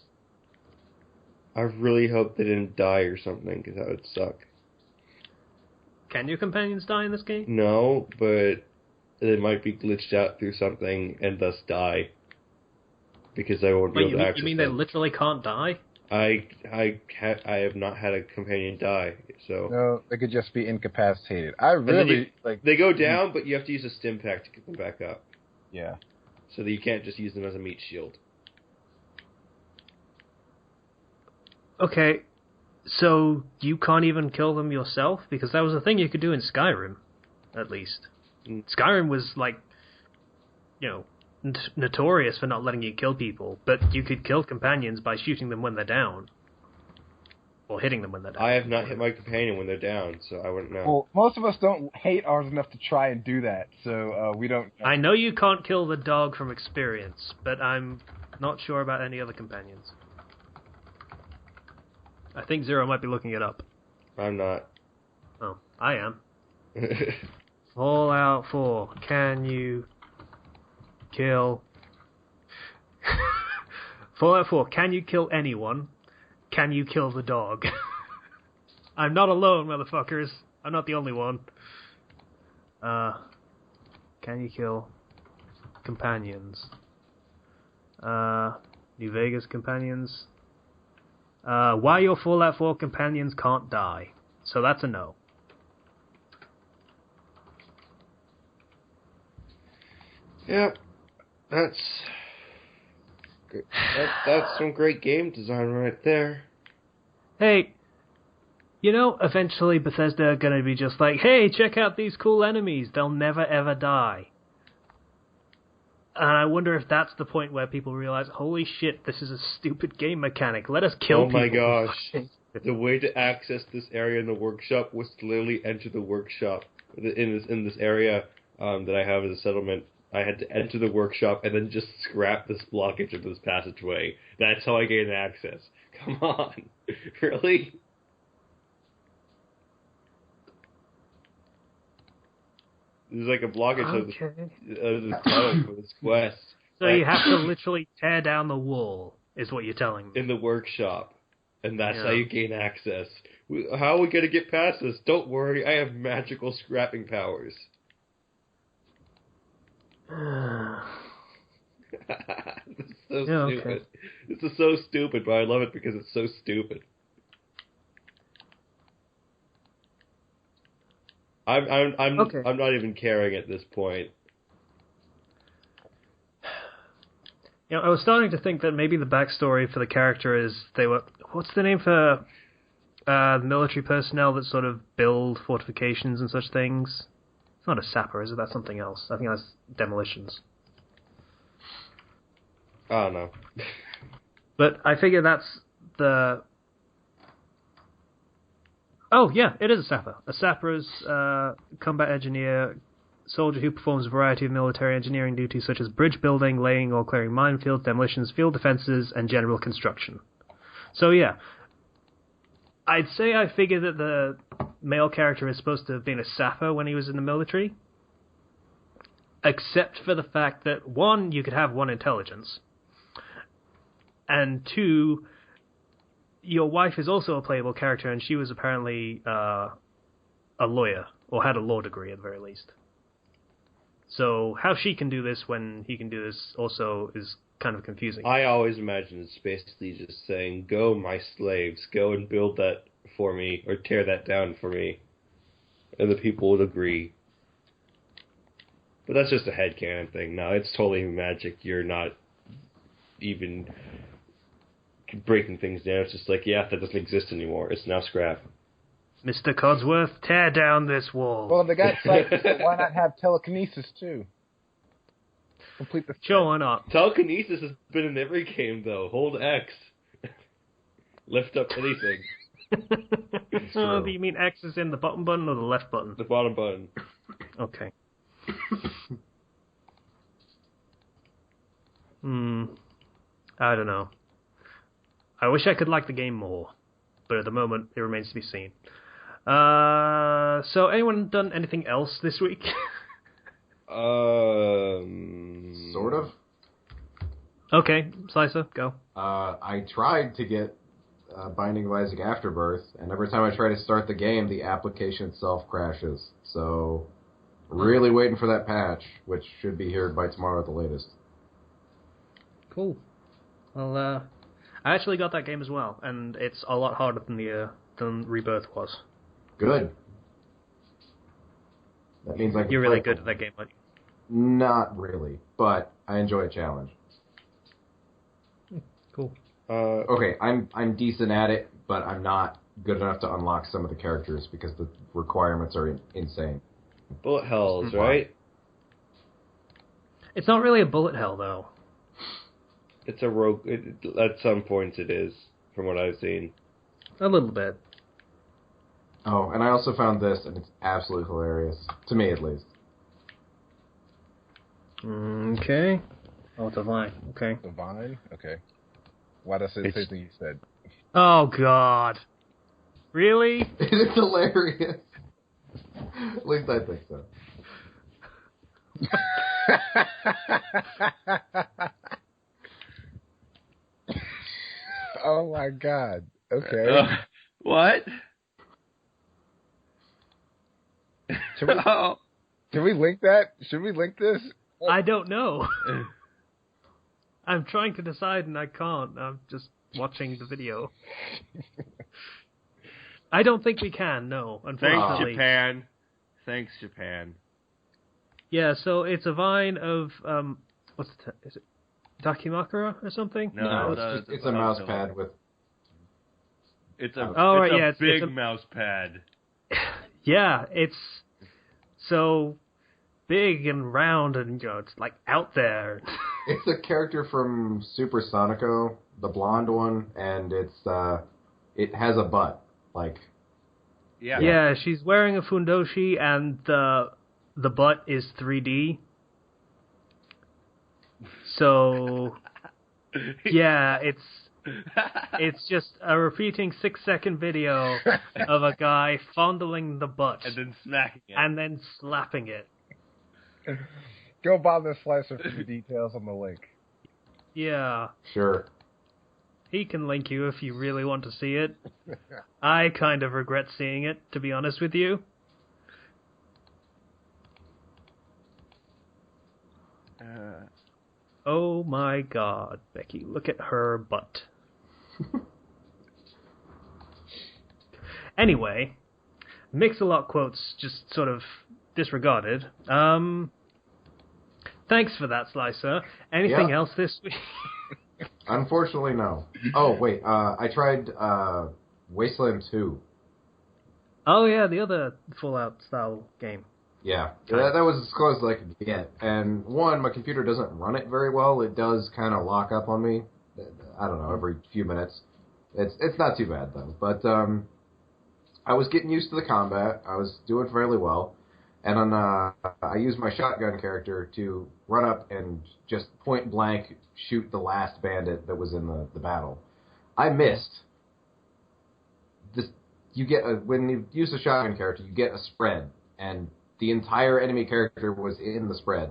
I really hope they didn't die or something, because that would suck. Can your companions die in this game? No, but they might be glitched out through something and thus die. Because I won't be able to access them. You mean they literally can't die? I have not had a companion die, so... No, they could just be incapacitated. They go down, but you have to use a stim pack to get them back up. Yeah. So that you can't just use them as a meat shield. Okay, so you can't even kill them yourself? Because that was a thing you could do in Skyrim, at least. Skyrim was, notorious for not letting you kill people, but you could kill companions by shooting them when they're down. Or hitting them when they're down. I have not hit my companion when they're down, so I wouldn't know. Well, most of us don't hate ours enough to try and do that, so we don't... I know you can't kill the dog from experience, but I'm not sure about any other companions. I think Zero might be looking it up. I'm not. Oh, I am. Fallout 4, can you kill... Fallout 4, can you kill anyone? Can you kill the dog? I'm not alone, motherfuckers. I'm not the only one. Can you kill companions? New Vegas companions? Why your Fallout 4 companions can't die. So that's a no. Yeah, that's some great game design right there. Hey, You know, eventually Bethesda are going to be just like, hey, check out these cool enemies. They'll never, ever die. And I wonder if that's the point where people realize, holy shit, this is a stupid game mechanic. Let us kill people. Oh my gosh. The way to access this area in the workshop was to literally enter the workshop. In this area that I have as a settlement, I had to enter the workshop and then just scrap this blockage of this passageway. That's how I gained access. Come on. Really? There's like a blockage of this tunnel for this quest. So you have to literally tear down the wall, is what you're telling me. In the workshop. And that's how you gain access. How are we going to get past this? Don't worry, I have magical scrapping powers. This is so stupid. Okay. This is so stupid, but I love it because it's so stupid. I'm not even caring at this point. You know, I was starting to think that maybe the backstory for the character is they were... What's the name for the military personnel that sort of build fortifications and such things? It's not a sapper, is it? That's something else. I think that's demolitions. I don't know. But I figure that's the... Oh, yeah, it is a sapper. A sapper is combat engineer, soldier who performs a variety of military engineering duties such as bridge building, laying or clearing minefields, demolitions, field defenses, and general construction. So, yeah. I'd say I figure that the male character is supposed to have been a sapper when he was in the military. Except for the fact that, one, you could have one intelligence. And two... Your wife is also a playable character, and she was apparently a lawyer, or had a law degree at the very least. So how she can do this when he can do this also is kind of confusing. I always imagine it's basically just saying, go, my slaves, go and build that for me, or tear that down for me. And the people would agree. But that's just a headcanon thing. No, it's totally magic. You're not even... breaking things down. It's just like, yeah, that doesn't exist anymore. It's now scrap. Mr. Codsworth, tear down this wall. Well, they got psychics, so why not have telekinesis too? Complete the... Sure, why not? Telekinesis has been in every game, though. Hold X. Lift up anything. Do you mean X is in the bottom button or the left button? The bottom button. Okay. I don't know. I wish I could like the game more, but at the moment, it remains to be seen. So, anyone done anything else this week? Sort of. Okay, Slicer, go. I tried to get Binding of Isaac Afterbirth, and every time I try to start the game, the application itself crashes. So, really waiting for that patch, which should be here by tomorrow at the latest. Cool. Well, I actually got that game as well, and it's a lot harder than Rebirth was. Good. That means I can You're really good at that game, aren't you? Not really, but I enjoy a challenge. Cool. Okay, I'm decent at it, but I'm not good enough to unlock some of the characters because the requirements are insane. Bullet hells, right? It's not really a bullet hell, though. It's a rogue... at some points it is, from what I've seen. A little bit. Oh, and I also found this, and it's absolutely hilarious. To me, at least. Okay. Oh, Divine. Okay. Divine? Okay. Why does it say thing you said? Oh, God. Really? It is hilarious. At least I think so. Oh my God. Okay. What? Can we link that? Should we link this? I don't know. I'm trying to decide and I can't. I'm just watching the video. I don't think we can, no, unfortunately. Thanks, Japan. Yeah, so it's a vine of, is it Dakimakura or something? No, it's a mouse pad with It's a big mouse pad. Yeah, it's so big and round, and it's like out there. It's a character from Super Sonico, the blonde one, and it has a butt. Like, yeah, she's wearing a fundoshi, and the butt is 3D. So, yeah, it's just a repeating 6-second video of a guy fondling the butt. And then smacking it. And then slapping it. Go buy this slicer for the details on the link. Yeah. Sure. He can link you if you really want to see it. I kind of regret seeing it, to be honest with you. Oh my god, Becky, look at her butt. Anyway, Mix-a-Lot quotes just sort of disregarded. Thanks for that, Slicer. Anything else this week? Unfortunately, no. Oh, wait, I tried Wasteland 2. Oh yeah, the other Fallout-style game. Yeah, that was as close as I could get. And one, my computer doesn't run it very well. It does kind of lock up on me. I don't know, every few minutes. It's not too bad, though. But I was getting used to the combat. I was doing fairly well. And then I used my shotgun character to run up and just point blank shoot the last bandit that was in the battle. I missed. When you use the shotgun character, you get a spread. And the entire enemy character was in the spread.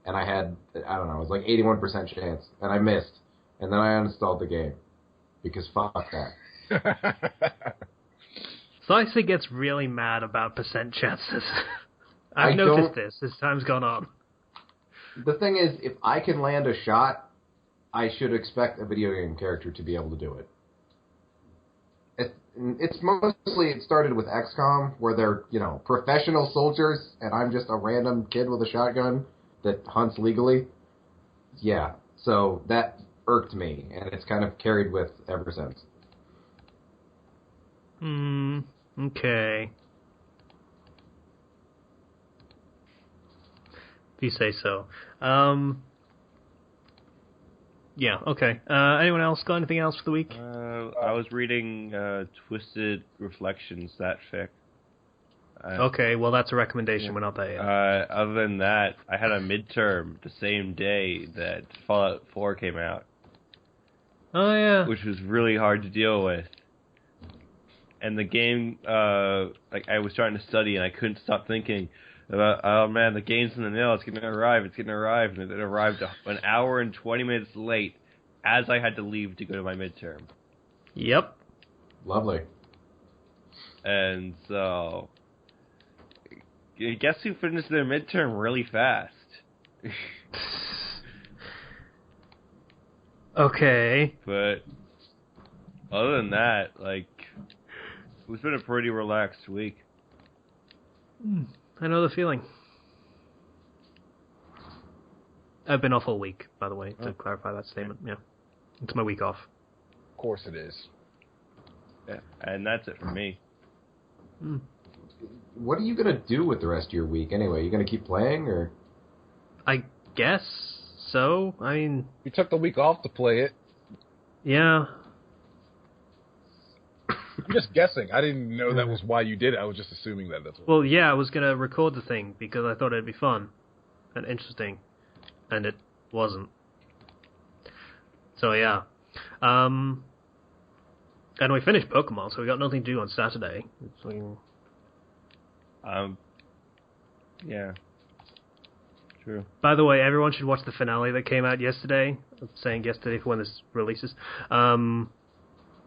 And I had, I don't know, it was like 81% chance. And I missed. And then I uninstalled the game. Because fuck that. Slicer gets really mad about percent chances. I've noticed this as time's gone on. The thing is, if I can land a shot, I should expect a video game character to be able to do it. It's mostly, it started with XCOM, where they're, professional soldiers, and I'm just a random kid with a shotgun that hunts legally. Yeah, so that irked me, and it's kind of carried with ever since. Okay. If you say so. Yeah, okay. Anyone else got anything else for the week? I was reading Twisted Reflections, that fic. Okay, well that's a recommendation, we're not there yet. Other than that, I had a midterm the same day that Fallout 4 came out. Oh yeah. Which was really hard to deal with. And the game, I was starting to study and I couldn't stop thinking about, oh man, the game's in the mail, it's gonna arrive, and it arrived an hour and 20 minutes late as I had to leave to go to my midterm. Yep. Lovely. And so, guess who finished their midterm really fast? Okay. But, other than that, it's been a pretty relaxed week. I know the feeling. I've been off all week, by the way, to clarify that statement. Yeah. It's my week off. Of course it is. Yeah, and that's it for me. What are you going to do with the rest of your week anyway? You going to keep playing, or? I guess so. I mean... We took the week off to play it. Yeah. I'm just guessing. I didn't know that was why you did it. I was just assuming that that's what... Well, yeah, I was going to record the thing because I thought it'd be fun and interesting. And it wasn't. So, yeah. And we finished Pokemon, so we got nothing to do on Saturday. Yeah. True. By the way, everyone should watch the finale that came out yesterday. I'm saying yesterday for when this releases.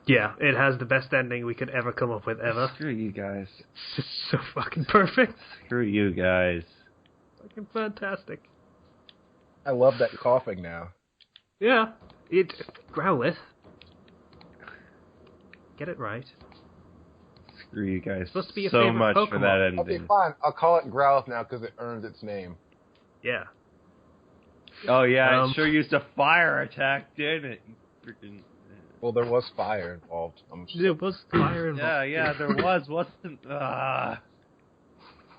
Yeah, it has the best ending we could ever come up with, ever. Screw you guys. It's just so fucking perfect. Screw you guys. Fucking fantastic. I love that coughing now. Yeah. Growlithe. Get it right. Screw you guys. It's supposed to be so favorite much Pokemon. for that ending. Okay, fine. I'll call it Growlithe now because it earned its name. Yeah. Oh yeah, it sure used a fire attack, didn't it? You freaking... Well, there was fire involved. There was fire involved. Yeah, there was. Wasn't...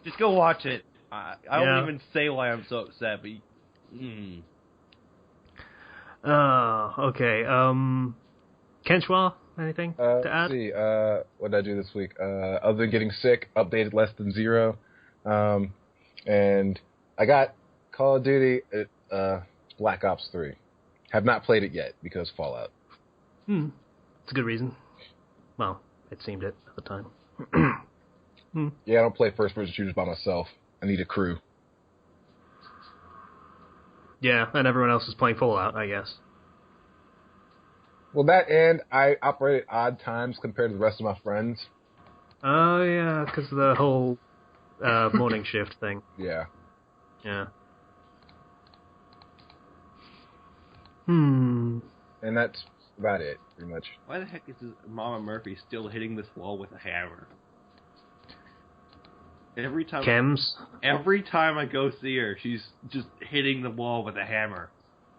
Just go watch it. I won't even say why I'm so upset, but... Okay. Kenchwa, anything to add? Let's see. What did I do this week? Other than getting sick, updated less than 0. And I got Call of Duty Black Ops 3. Have not played it yet because Fallout. It's a good reason. Well, it seemed it at the time. Yeah, I don't play first-person shooters by myself. I need a crew. Yeah, and everyone else is playing Fallout, I guess. Well, that and I operate at odd times compared to the rest of my friends. Oh, yeah, because of the whole morning shift thing. Yeah. Yeah. And that's about it, pretty much. Why the heck is Mama Murphy still hitting this wall with a hammer? Every time I go see her, she's just hitting the wall with a hammer.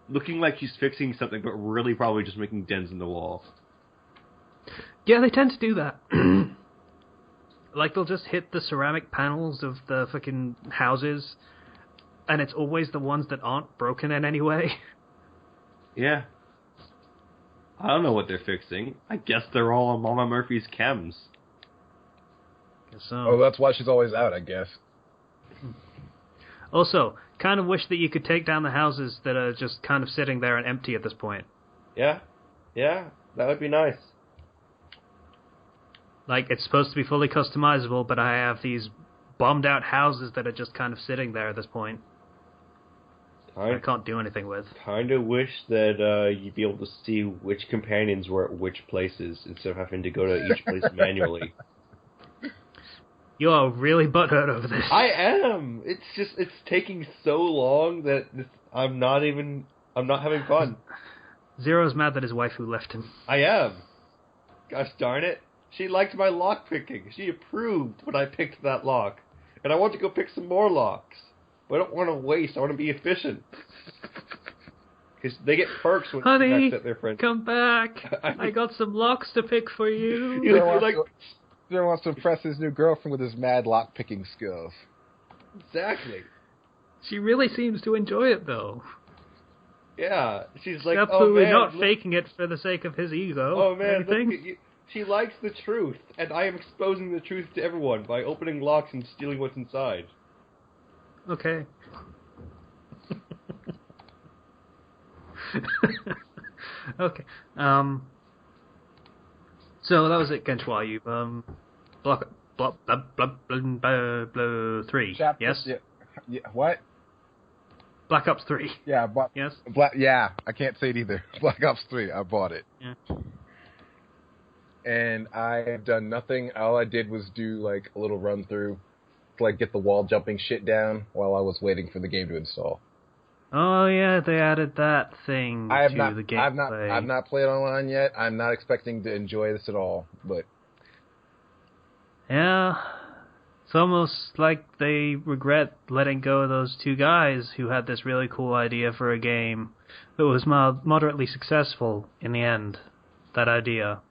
Looking like she's fixing something, but really probably just making dents in the wall. Yeah, they tend to do that. Like, they'll just hit the ceramic panels of the fucking houses, and it's always the ones that aren't broken in any way. Yeah. I don't know what they're fixing. I guess they're all on Mama Murphy's chems. Guess so. Oh, that's why she's always out, I guess. Also, kind of wish that you could take down the houses that are just kind of sitting there and empty at this point. Yeah, that would be nice. Like, it's supposed to be fully customizable, but I have these bombed out houses that are just kind of sitting there at this point. I can't do anything with. Kind of wish that you'd be able to see which companions were at which places instead of having to go to each place manually. You are really butthurt over this. I am. It's taking so long that I'm not having fun. Zero's mad that his waifu left him. I am. Gosh darn it. She liked my lock picking. She approved when I picked that lock. And I want to go pick some more locks. But I don't want to waste. I want to be efficient. Because they get perks when Honey, they their friends. Come back. I got some locks to pick for you. Zero wants to impress his new girlfriend with his mad lock-picking skills. Exactly. She really seems to enjoy it, though. Yeah. She's like, absolutely not faking it for the sake of his ego. Oh, man, look at you. She likes the truth, and I am exposing the truth to everyone by opening locks and stealing what's inside. Okay. Okay. So that was it, Kenchwa. You block 3. Chapter, yes. Yeah. What? Black Ops 3. Yeah. Yes. Yeah. I can't say it either. Black Ops 3. I bought it. Yeah. And I have done nothing. All I did was do like a little run through to like get the wall jumping shit down while I was waiting for the game to install. Oh yeah, they added that thing to the gameplay. I've not played online yet. I'm not expecting to enjoy this at all, but yeah, it's almost like they regret letting go of those 2 guys who had this really cool idea for a game that was moderately successful in the end. That idea.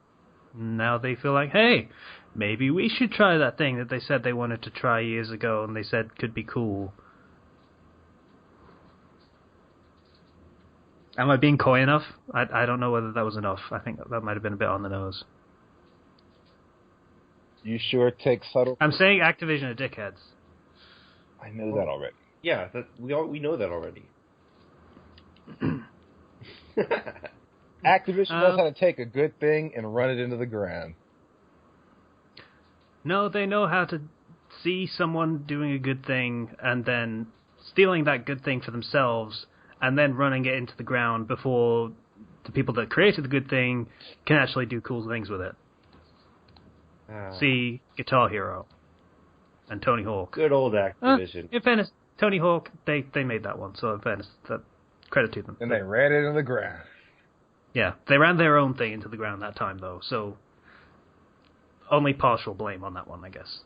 Now they feel like, hey, maybe we should try that thing that they said they wanted to try years ago and they said could be cool. Am I being coy enough? I don't know whether that was enough. I think that might have been a bit on the nose. You sure take subtle... I'm saying Activision are dickheads. I know that already. Yeah, we know that already. Activision knows how to take a good thing and run it into the ground. No, they know how to see someone doing a good thing and then stealing that good thing for themselves and then running it into the ground before the people that created the good thing can actually do cool things with it. See Guitar Hero and Tony Hawk. Good old Activision. In fairness, Tony Hawk, they made that one, so in fairness, credit to them. And they ran it into the ground. Yeah, they ran their own thing into the ground that time, though, so only partial blame on that one, I guess.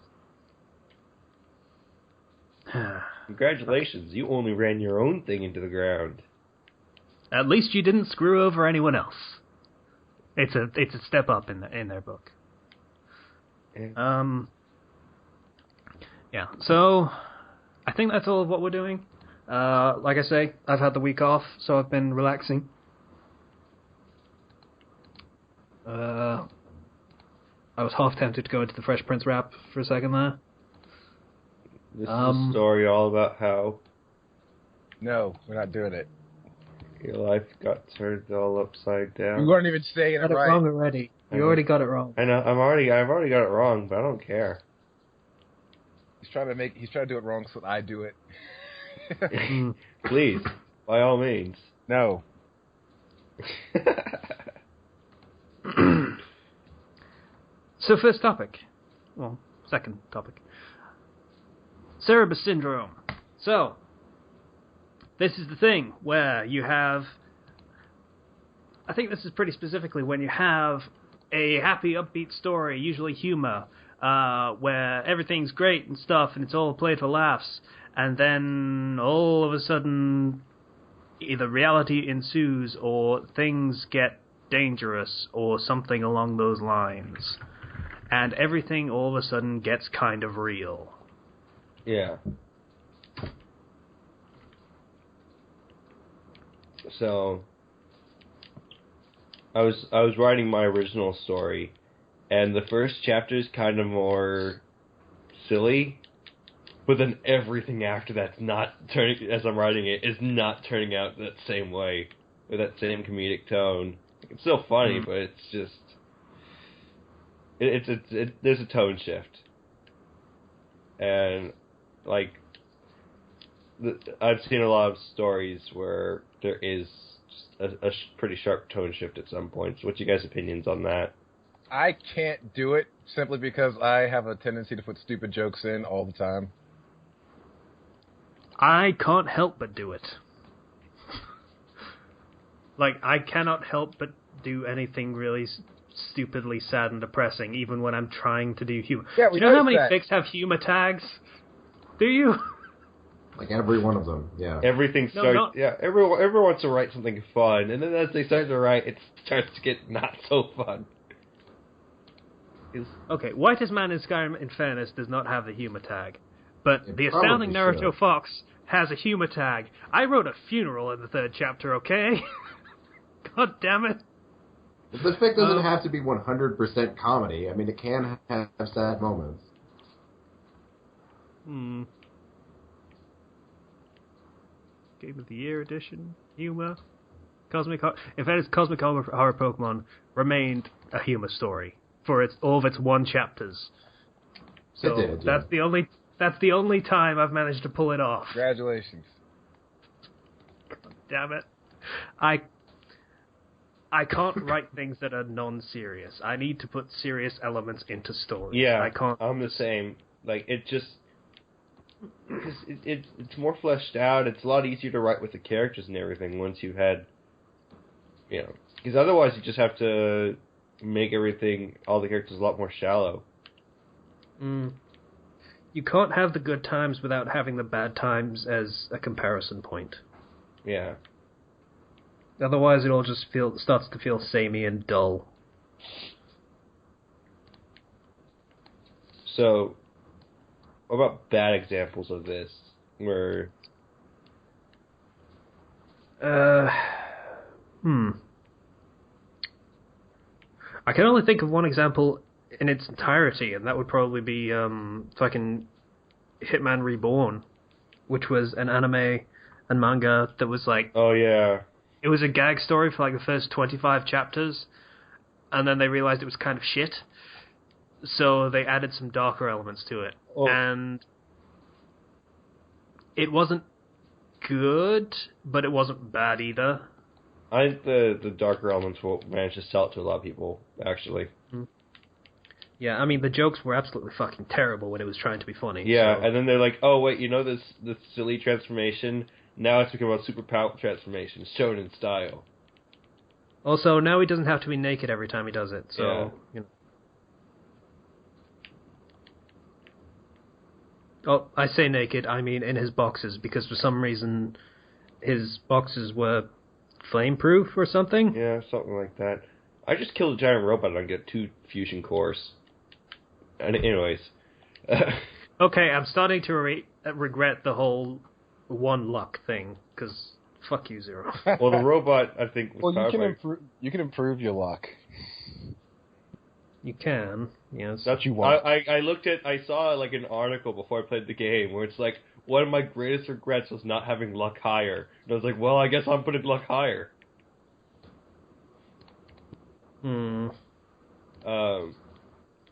Congratulations, you only ran your own thing into the ground. At least you didn't screw over anyone else. it's a step up in their book. Yeah. Yeah. So I think that's all of what we're doing. Like I say, I've had the week off, so I've been relaxing. I was half tempted to go into the Fresh Prince rap for a second there. This is a story all about how No, we're not doing it. your life got turned all upside down. You weren't even saying You it got it right. wrong already. You already got it wrong. I know. I've already got it wrong, but I don't care. He's trying to do it wrong so that I do it. Please, by all means. No. So first topic. Well, second topic. Cerebus syndrome. So, this is the thing where you have... I think this is pretty specifically when you have a happy, upbeat story, usually humor, where everything's great and stuff, and it's all played for laughs, and then all of a sudden either reality ensues or things get dangerous or something along those lines. And everything all of a sudden gets kind of real. Yeah. So I was writing my original story, and the first chapter is kind of more silly, but then everything after that's not turning, as I'm writing it, is not turning out that same way, with that same comedic tone. It's still funny, but it's just there's a tone shift, and like I've seen a lot of stories where there is just a pretty sharp tone shift at some points. What's your guys' opinions on that? I can't do it simply because I have a tendency to put stupid jokes in all the time. I can't help but do it. Like, I cannot help but do anything really stupidly sad and depressing, even when I'm trying to do humor. Yeah, do you know how many fics have humor tags? Do you? Like every one of them, yeah. Everything starts, everyone wants to write something fun, and then as they start to write, it starts to get not so fun. Okay, Whitest Man in Skyrim, in fairness, does not have the humor tag. But It the Astounding probably Naruto should. Fox has a humor tag. I wrote a funeral in the third chapter, okay? God damn it. The fic doesn't have to be 100% comedy. I mean, it can have sad moments. Game of the Year edition, humor. In fact, Cosmic Horror Pokemon remained a humor story for all of its one chapters. So It did, yeah. that's the only time I've managed to pull it off. Congratulations. God damn it. I can't write things that are non-serious. I need to put serious elements into stories. Yeah, I can't. I'm the same. Like, it just... Because it's more fleshed out. It's a lot easier to write with the characters and everything once you've had... You know... Because otherwise you just have to make all the characters a lot more shallow. You can't have the good times without having the bad times as a comparison point. Yeah. Otherwise, it all just starts to feel samey and dull. So, what about bad examples of this? Where... I can only think of one example in its entirety, and that would probably be fucking Hitman Reborn, which was an anime and manga that was like... Oh, yeah. It was a gag story for like the first 25 chapters, and then they realized it was kind of shit, so they added some darker elements to it. Oh. And it wasn't good, but it wasn't bad either. I think the darker elements will manage to sell it to a lot of people, actually. Yeah, I mean, the jokes were absolutely fucking terrible when it was trying to be funny. Yeah, so. and then they're like, oh, wait, you know this silly transformation? Now it's become a super powerful transformation, shown in style. Also, now he doesn't have to be naked every time he does it, so, Yeah. you know. Oh, I say naked, I mean in his boxes, because for some reason his boxes were flame-proof or something. Yeah, something like that. I just killed a giant robot and I get 2 fusion cores. And anyways. Okay, I'm starting to regret the whole 1 luck thing, because fuck you, Zero. Well, the robot, I think, was you can improve your luck. You can, yes. That's you want. I saw like an article before I played the game where it's like, one of my greatest regrets was not having luck higher. And I was like, well, I guess I'm putting luck higher.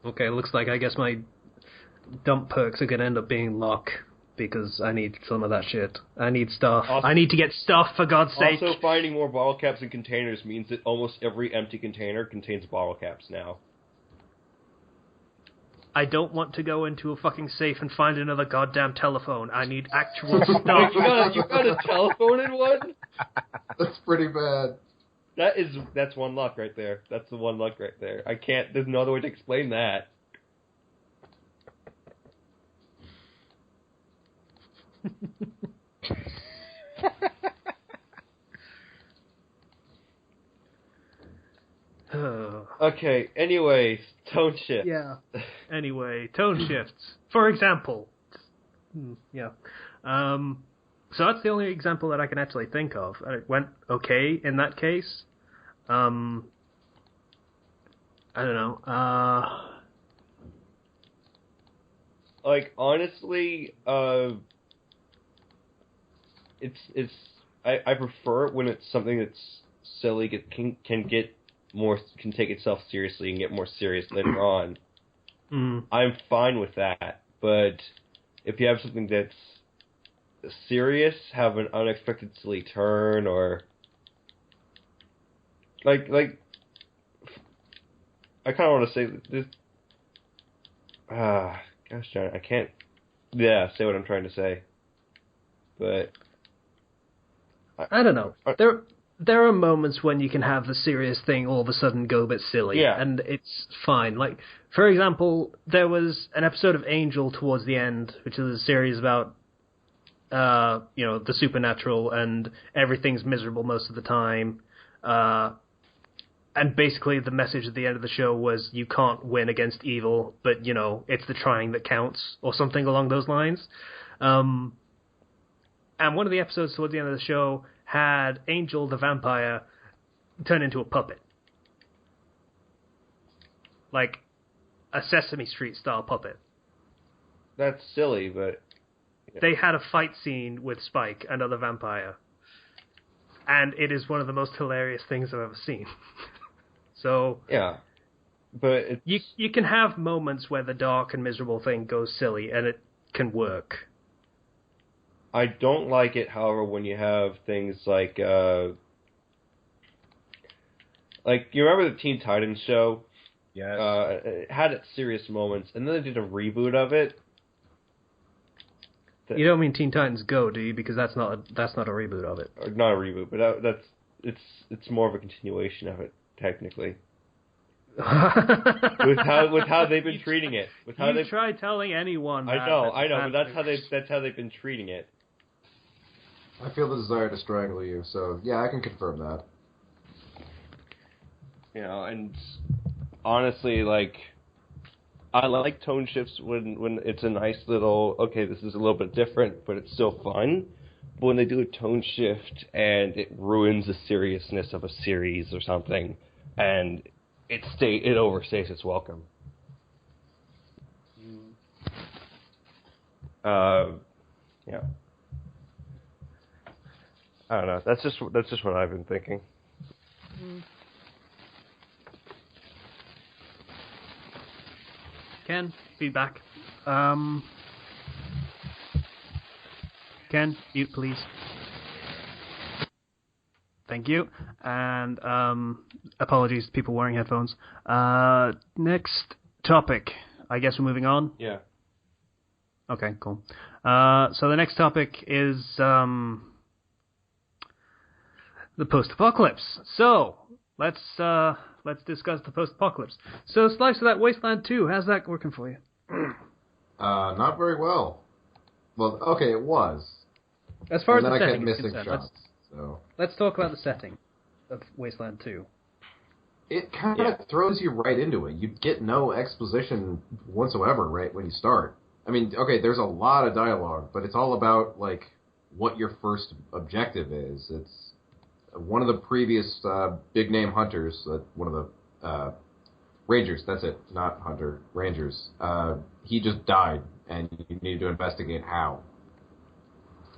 Okay, looks like I guess my dump perks are going to end up being luck, because I need some of that shit. I need stuff. Also, I need to get stuff, for God's sake. Also, finding more bottle caps in containers means that almost every empty container contains bottle caps now. I don't want to go into a fucking safe and find another goddamn telephone. I need actual stuff. You got a telephone in one? That's pretty bad. That's 1 luck right there. That's the 1 luck right there. There's no other way to explain that. Okay, anyways, tone shift. Yeah. Anyway, tone shifts. For example. Yeah. So that's the only example that I can actually think of. It went okay in that case. I don't know. Like, honestly, I prefer it when it's something that's silly, can take itself seriously and get more serious later on. I'm fine with that, but if you have something that's serious, have an unexpected silly turn, or like I kind of want to say this. Gosh darn it, I can't. Yeah, say what I'm trying to say, but I don't know. There are moments when you can have the serious thing all of a sudden go a bit silly, and it's fine. Like, for example, there was an episode of Angel towards the end, which is a series about, the supernatural, and everything's miserable most of the time. And basically the message at the end of the show was, you can't win against evil, but, it's the trying that counts, or something along those lines. And one of the episodes towards the end of the show had Angel the vampire turn into a puppet. Like a Sesame Street style puppet. That's silly, but... Yeah. They had a fight scene with Spike, another vampire. And it is one of the most hilarious things I've ever seen. So... Yeah. But you can have moments where the dark and miserable thing goes silly, and it can work. I don't like it, however, when you have things like you remember the Teen Titans show? Yes. It had its serious moments, and then they did a reboot of it. You don't mean Teen Titans Go, do you? Because that's not a reboot of it. Or not a reboot, but it's more of a continuation of it, technically. with how they've been treating it. With how they've tried telling anyone. I know, but that's how they've been treating it. I feel the desire to strangle you, so yeah, I can confirm that. And honestly, like, I like tone shifts when it's a nice little, okay, this is a little bit different, but it's still fun. But when they do a tone shift and it ruins the seriousness of a series or something, and it overstays its welcome. Yeah. I don't know. That's just what I've been thinking. Ken, feedback. Ken, mute, please. Thank you. And apologies to people wearing headphones. Next topic. I guess we're moving on? Yeah. Okay, cool. So the next topic is the post-apocalypse. So let's discuss the post-apocalypse. So Slice of That Wasteland 2, how's that working for you? Not very well. Well, okay, it was. As far as then the I setting kept is missing concerned, shots. So let's talk about the setting of Wasteland 2. it kind of throws you right into it. You get no exposition whatsoever right when you start. I mean, okay, there's a lot of dialogue, but it's all about, like, what your first objective is. It's one of the previous big-name hunters, one of the Rangers, that's it, not Hunter, Rangers. He just died, and you need to investigate how.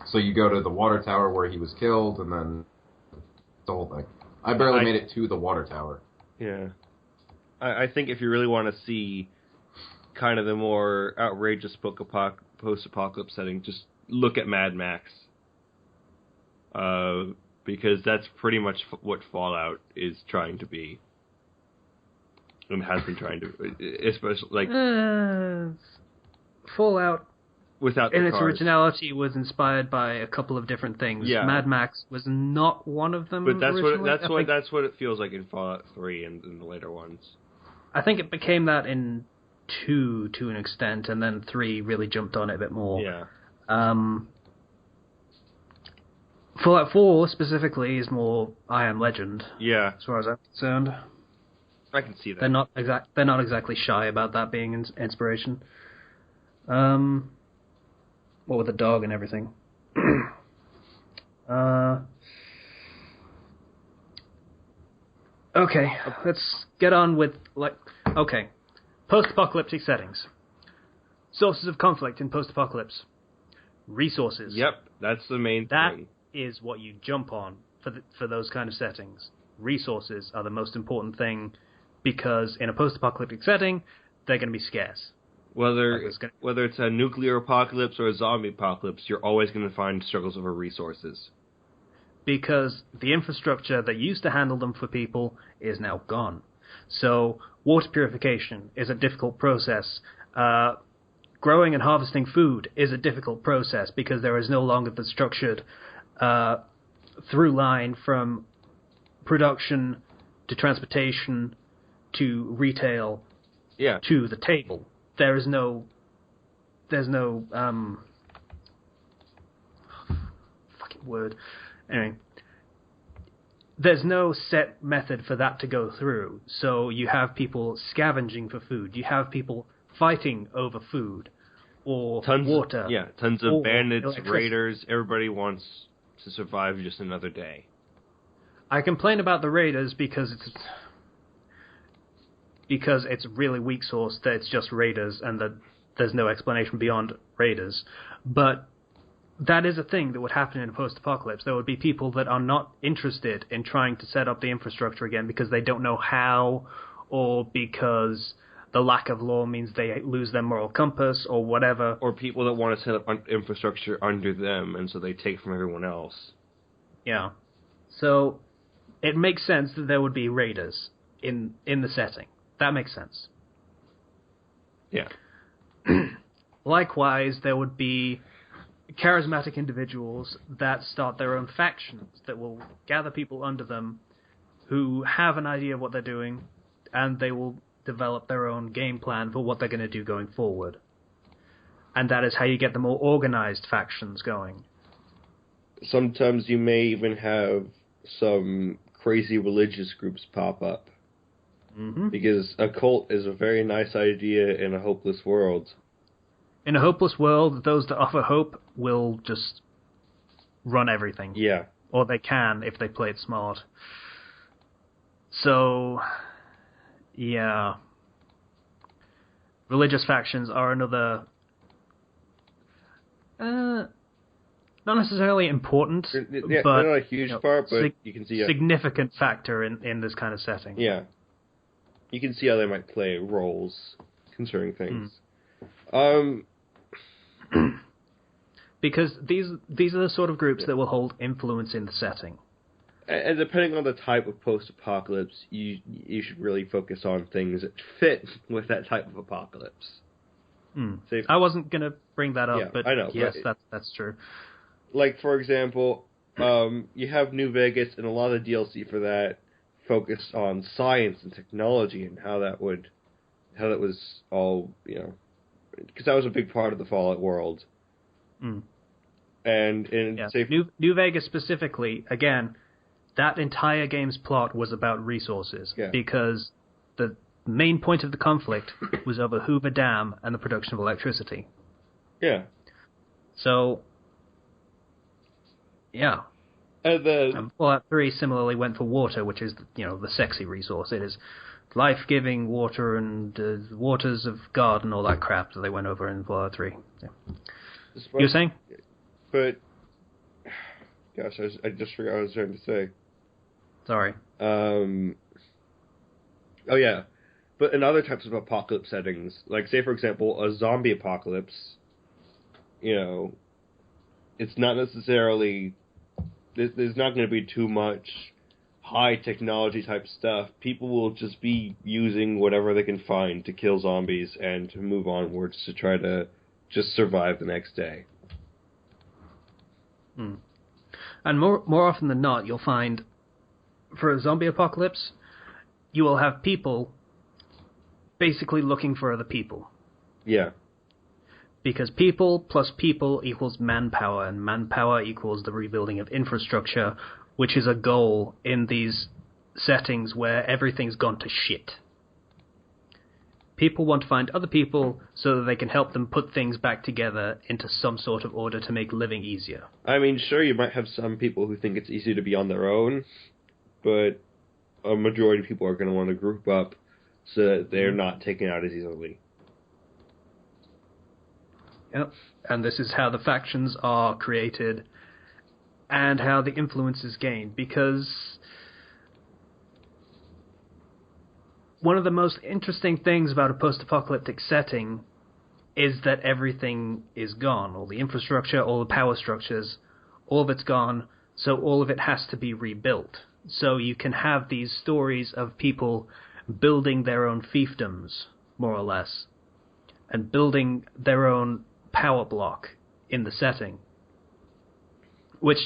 So you go to the water tower where he was killed, and then the whole thing. I barely made it to the water tower. Yeah. I think if you really want to see kind of the more outrageous post-apocalypse setting, just look at Mad Max. Because that's pretty much what Fallout is trying to be. And has been trying to, especially like Fallout, without in the its cars. originality, was inspired by a couple of different things. Yeah. Mad Max was not one of them. But that's originally. that's what it feels like in Fallout 3 and in the later ones. I think it became that in 2 to an extent, and then 3 really jumped on it a bit more. Yeah. Fallout 4 specifically is more I Am Legend. Yeah. As far as I'm concerned. I can see that. They're not exactly shy about that being inspiration. What with the dog and everything. Okay, let's get on with post-apocalyptic settings. Sources of conflict in post-apocalypse. Resources. Yep, that's the main That thing. is what you jump on for those kind of settings. Resources are the most important thing because in a post-apocalyptic setting, they're going to be scarce. Whether it's a nuclear apocalypse or a zombie apocalypse, you're always going to find struggles over resources. Because the infrastructure that used to handle them for people is now gone. So water purification is a difficult process. Growing and harvesting food is a difficult process because there is no longer the structured through line from production to transportation to retail to the table. There's no fucking word. Anyway, there's no set method for that to go through. So you have people scavenging for food. You have people fighting over food or water. Tons of bandits, raiders. Everybody wants to survive just another day. I complain about the raiders because it's really weak source that it's just raiders and that there's no explanation beyond raiders. But that is a thing that would happen in a post-apocalypse. There would be people that are not interested in trying to set up the infrastructure again because they don't know how, or because the lack of law means they lose their moral compass, or whatever. Or people that want to set up infrastructure under them, and so they take from everyone else. Yeah. So it makes sense that there would be raiders in the setting. That makes sense. Yeah. Likewise, there would be charismatic individuals that start their own factions that will gather people under them who have an idea of what they're doing, and they will develop their own game plan for what they're going to do going forward. And that is how you get the more organized factions going. Sometimes you may even have some crazy religious groups pop up. Mm-hmm. Because a cult is a very nice idea in a hopeless world. In a hopeless world, those that offer hope will just run everything. Yeah. Or they can if they play it smart. So, yeah. Religious factions are another... not necessarily important, They're but not a huge part, but you can see significant factor in this kind of setting. Yeah. You can see how they might play roles concerning things. Because these are the sort of groups that will hold influence in the setting. And depending on the type of post-apocalypse, you should really focus on things that fit with that type of apocalypse. So I wasn't going to bring that up, but I know, yes, but that's true. Like, for example, you have New Vegas, and a lot of the DLC for that focused on science and technology and how that was all, because that was a big part of the Fallout world. And in New Vegas specifically, again, that entire game's plot was about resources. Yeah. Because the main point of the conflict was over Hoover Dam and the production of electricity. Yeah. So, yeah. And then Fallout 3 similarly went for water, which is, the sexy resource. It is life-giving water and waters of God and all that crap that they went over in Fallout 3. Yeah. You were saying? But, gosh, I just forgot what I was trying to say. Sorry. Oh, yeah. But in other types of apocalypse settings, like, say, for example, a zombie apocalypse, it's not necessarily... There's not going to be too much high technology type stuff. People will just be using whatever they can find to kill zombies and to move onwards to try to just survive the next day. And more often than not, you'll find, for a zombie apocalypse, you will have people basically looking for other people. Yeah. Because people plus people equals manpower, and manpower equals the rebuilding of infrastructure, which is a goal in these settings where everything's gone to shit. People want to find other people so that they can help them put things back together into some sort of order to make living easier. I mean, sure, you might have some people who think it's easy to be on their own, but a majority of people are going to want to group up so that they're not taken out as easily. Yep. And this is how the factions are created and how the influence is gained, because one of the most interesting things about a post-apocalyptic setting is that everything is gone. All the infrastructure, all the power structures, all of it's gone, so all of it has to be rebuilt. So you can have these stories of people building their own fiefdoms, more or less, and building their own power block in the setting, which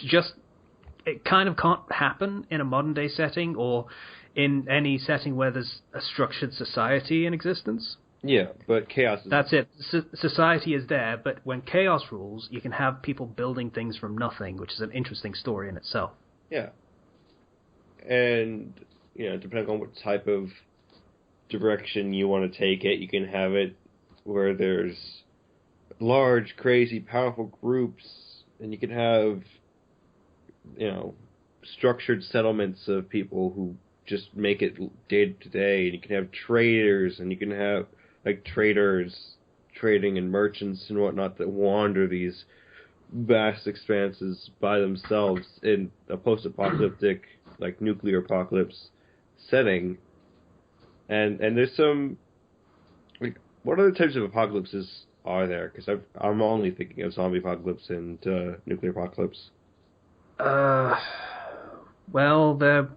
it kind of can't happen in a modern day setting or in any setting where there's a structured society in existence. Yeah, but chaos is... That's it. Society is there, but when chaos rules, you can have people building things from nothing, which is an interesting story in itself. Yeah. And, depending on what type of direction you want to take it, you can have it where there's large, crazy, powerful groups, and you can have, structured settlements of people who just make it day to day, and you can have traders, and you can have, traders trading and merchants and whatnot that wander these vast expanses by themselves in a post-apocalyptic, nuclear apocalypse setting. And there's some, what other types of apocalypses are there? Because I'm only thinking of zombie apocalypse and nuclear apocalypse. Well, there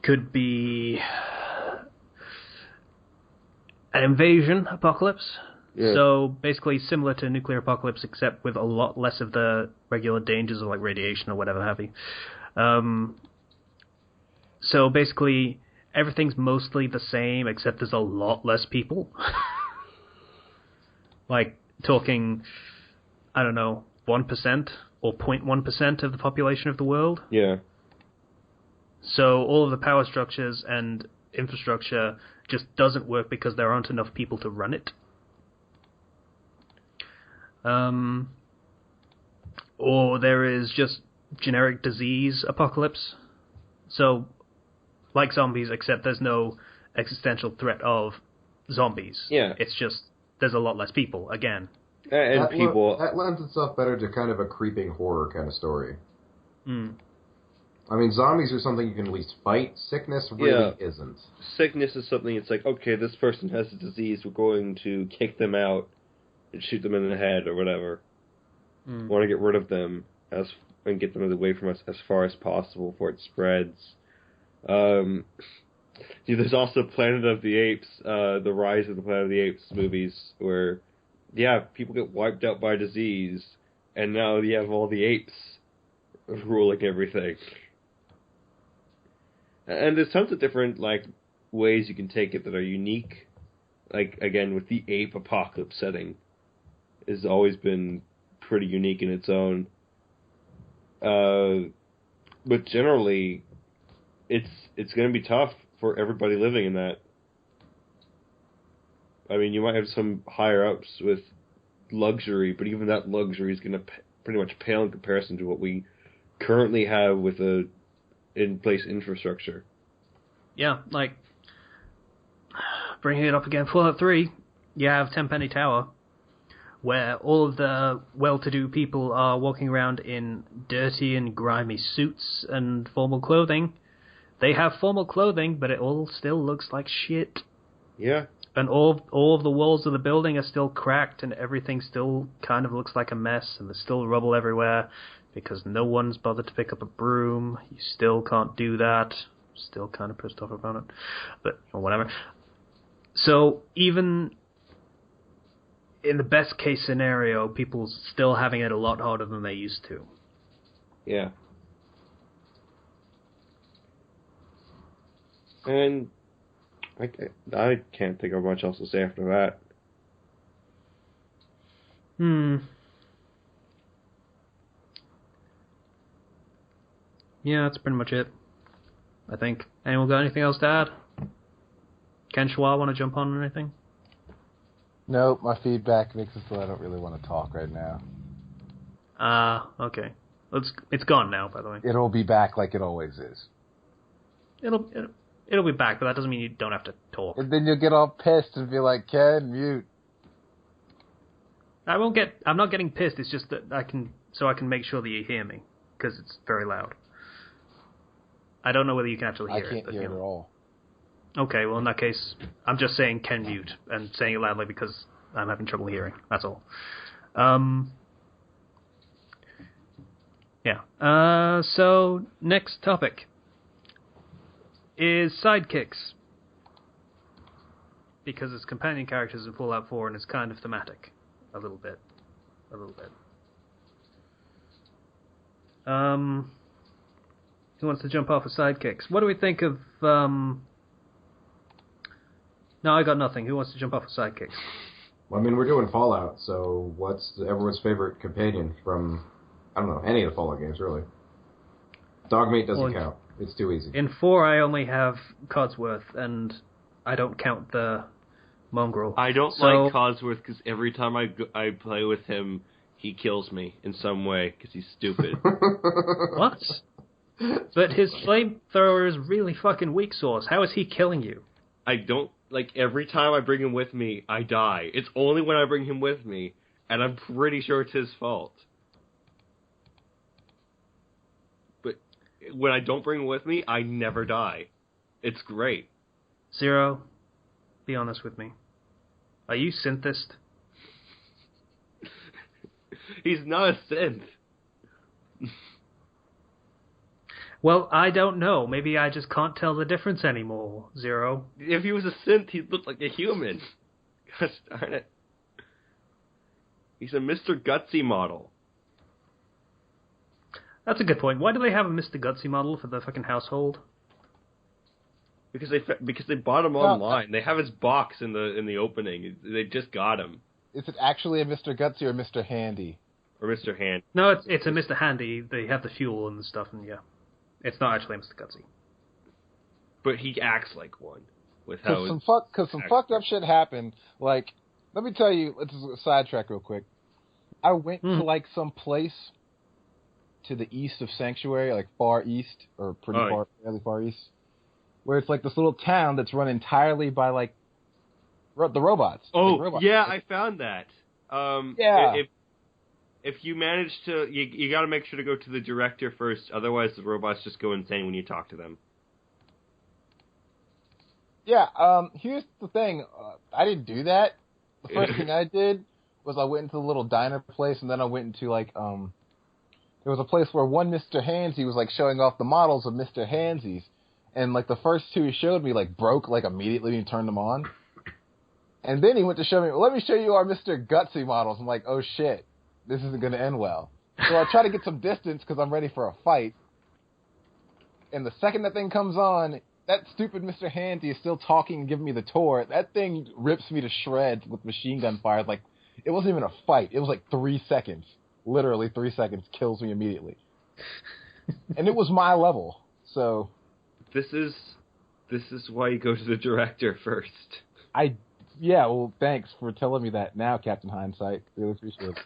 could be an invasion apocalypse. Yeah. So basically similar to nuclear apocalypse, except with a lot less of the regular dangers of radiation or whatever have you. So basically everything's mostly the same, except there's a lot less people. Talking, I don't know, 1% or 0.1% of the population of the world. Yeah. So all of the power structures and infrastructure just doesn't work because there aren't enough people to run it. Or there is just generic disease apocalypse. So, like zombies, except there's no existential threat of zombies. Yeah. It's just, there's a lot less people, again. And that lends itself better to kind of a creeping horror kind of story. I mean, zombies are something you can at least fight. Sickness really isn't. Sickness is something, it's okay, this person has a disease, we're going to kick them out and shoot them in the head or whatever. Want to get rid of them and get them away from us as far as possible before it spreads. There's also Planet of the Apes, the Rise of the Planet of the Apes movies, where, people get wiped out by disease, and now you have all the apes ruling everything. And there's tons of different, ways you can take it that are unique. Again, with the ape apocalypse setting, has always been pretty unique in its own. But generally, it's going to be tough for everybody living in that. I mean, you might have some higher-ups with luxury, but even that luxury is going to pretty much pale in comparison to what we currently have with a in-place infrastructure. Yeah, like, bringing it up again, Fallout 3, you have Tenpenny Tower, where all of the well-to-do people are walking around in dirty and grimy suits and formal clothing. They have formal clothing, but it all still looks like shit. Yeah. And all of the walls of the building are still cracked, and everything still kind of looks like a mess, and there's still rubble everywhere, because no one's bothered to pick up a broom. You still can't do that. Still kind of pissed off about it. But, or whatever. So, even in the best case scenario, people still having it a lot harder than they used to. Yeah. And I can't think of much else to say after that. Yeah, that's pretty much it, I think. Anyone got anything else to add? Ken Schwa want to jump on anything? Nope, my feedback makes it so I don't really want to talk right now. Okay. It's gone now, by the way. It'll be back like it always is. It'll be back, but that doesn't mean you don't have to talk. And then you'll get all pissed and be like, Ken, mute. I'm not getting pissed, it's just that I can make sure that you hear me, because it's very loud. I don't know whether you can actually hear it. I can't hear it at all. Okay, well in that case, I'm just saying Ken mute, and saying it loudly because I'm having trouble hearing, that's all. Yeah. So, next topic is sidekicks. Because it's companion characters in Fallout 4 and it's kind of thematic. A little bit. Who wants to jump off of sidekicks? What do we think of, No, I got nothing. Who wants to jump off of sidekicks? Well, I mean, we're doing Fallout, so what's everyone's favorite companion from, I don't know, any of the Fallout games, really? Dogmeat doesn't count. It's too easy. In 4, I only have Codsworth, and I don't count the mongrel. I don't like Codsworth because every time I play with him, he kills me in some way because he's stupid. What? But his flamethrower is really fucking weak sauce. How is he killing you? I don't, like, every time I bring him with me, I die. It's only when I bring him with me, and I'm pretty sure it's his fault. But when I don't bring him with me, I never die. It's great. Zero, be honest with me. Are you synthist? He's not a synth. Well, I don't know. Maybe I just can't tell the difference anymore, Zero. If he was a synth, he'd look like a human. Gosh darn it. He's a Mr. Gutsy model. That's a good point. Why do they have a Mr. Gutsy model for the fucking household? Because they bought him online. They have his box in the opening. They just got him. Is it actually a Mr. Gutsy or Mr. Handy? Or Mr. Hand. No, it's a Mr. Handy. They have the fuel and stuff, and yeah. It's not actually Mr. Gutsy. But he acts like one. Because some fucked up shit happened. Like, let me tell you, let's sidetrack real quick. I went to, like, some place to the east of Sanctuary, like far east, or fairly far east, where it's like this little town that's run entirely by, like, the robots. Oh, like robots. Yeah, I found that. Yeah. If you manage to, you got to make sure to go to the director first. Otherwise, the robots just go insane when you talk to them. Yeah. Here's the thing. I didn't do that. The first thing I did was I went into the little diner place, and then I went into like there was a place where one Mr. Hansy was like showing off the models of Mr. Hansies, and like the first two he showed me like broke like immediately when he turned them on, and then he went to show me, well, let me show you our Mr. Gutsy models. I'm like, oh shit. This isn't going to end well. So I try to get some distance because I'm ready for a fight. And the second that thing comes on, that stupid Mr. Handy is still talking and giving me the tour. That thing rips me to shreds with machine gun fire. Like, it wasn't even a fight. It was like 3 seconds. Literally 3 seconds. Kills me immediately. And it was my level, so... This is why you go to the director first. Yeah, well, thanks for telling me that now, Captain Hindsight. Really appreciate it.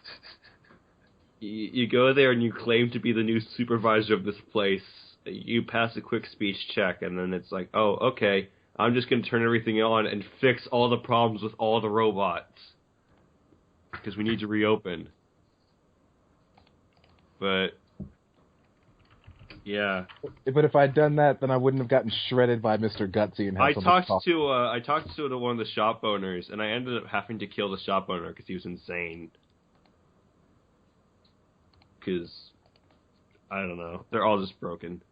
You go there and you claim to be the new supervisor of this place. You pass a quick speech check, and then it's like, oh, okay, I'm just going to turn everything on and fix all the problems with all the robots. Because we need to reopen. But, yeah. But if I'd done that, then I wouldn't have gotten shredded by Mr. Gutsy and had I so much talked to one of the shop owners, and I ended up having to kill the shop owner because he was insane. Because, I don't know, they're all just broken.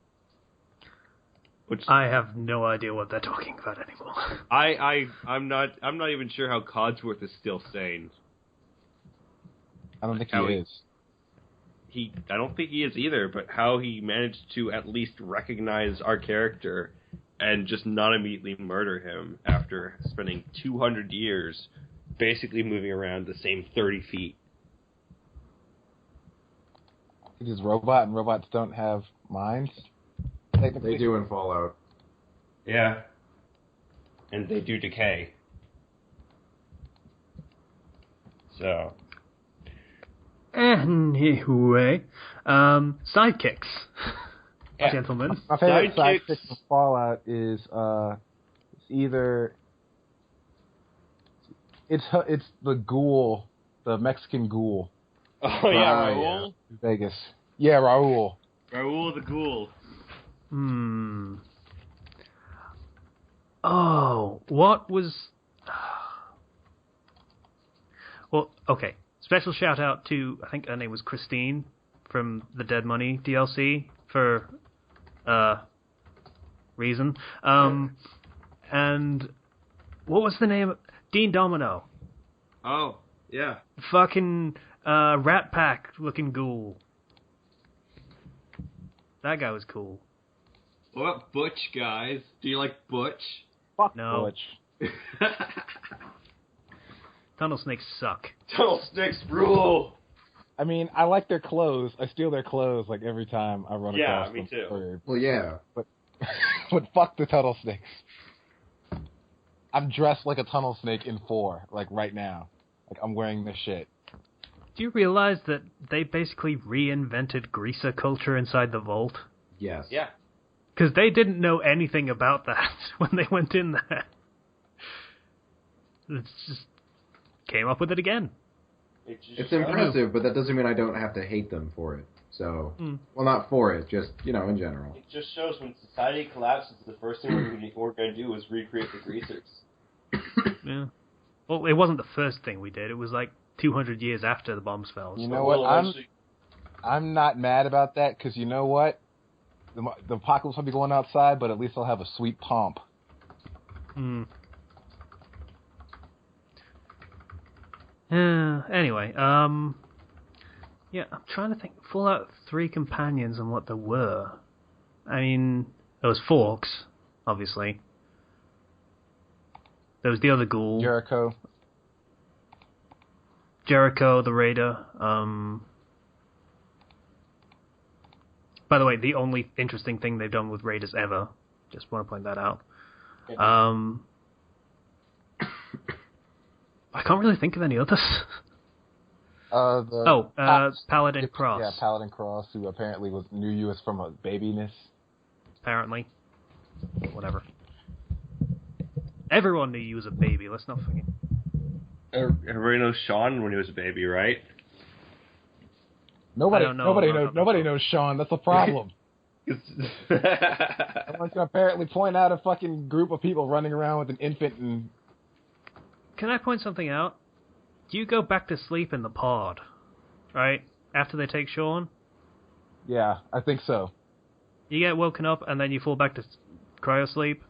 Which I have no idea what they're talking about anymore. I'm not even sure how Codsworth is still sane. I don't think How he is. I don't think he is either, but how he managed to at least recognize our character and just not immediately murder him after spending 200 years basically moving around the same 30 feet. He's a robot, and robots don't have minds? Technically. They do in Fallout. Yeah. And they do decay. So. Anyway, sidekicks, gentlemen. My favorite sidekick from Fallout is it's the ghoul, the Mexican ghoul. Oh yeah, Raul? Yeah. Vegas. Yeah, Raul. Raul the ghoul. Oh, what was... Well, okay. Special shout out to, I think her name was Christine from the Dead Money DLC for reason. And what was the name? Dean Domino. Oh, yeah. Fucking Rat Pack looking ghoul. That guy was cool. What about Butch, guys? Do you like Butch? Fuck No. Butch. Tunnel snakes suck. Tunnel snakes rule! I mean, I like their clothes. I steal their clothes like every time I run across them. Yeah, me too. Well, yeah. But fuck the tunnel snakes. I'm dressed like a tunnel snake in 4, like right now. Like I'm wearing this shit. Do you realize that they basically reinvented greaser culture inside the vault? Yes. Yeah. Because they didn't know anything about that when they went in there. It's just came up with it again. It's impressive, but that doesn't mean I don't have to hate them for it. So, well, not for it, just, in general. It just shows when society collapses, the first thing we're going to do is recreate the greasers. Yeah. Well, it wasn't the first thing we did. It was like 200 years after the bombs fell. You know what? I'm not mad about that, because you know what? The apocalypse will be going outside, but at least I'll have a sweet pomp. Anyway, yeah, I'm trying to think. Fallout 3 companions and what there were. I mean, there was Forks, obviously. There was the other ghoul. Jericho, the Raider. By the way, the only interesting thing they've done with Raiders ever. Just want to point that out. I can't really think of any others. Paladin Cross. Yeah, Paladin Cross, who apparently knew you as from a babiness. Apparently. Whatever. Everyone knew you was a baby, let's not forget. Everybody knows Sean when he was a baby, right? Nobody knows Sean, that's a problem. Someone's gonna apparently point out a fucking group of people running around with an infant and... Can I point something out? Do you go back to sleep in the pod, right? After they take Sean? Yeah, I think so. You get woken up and then you fall back to cryo sleep?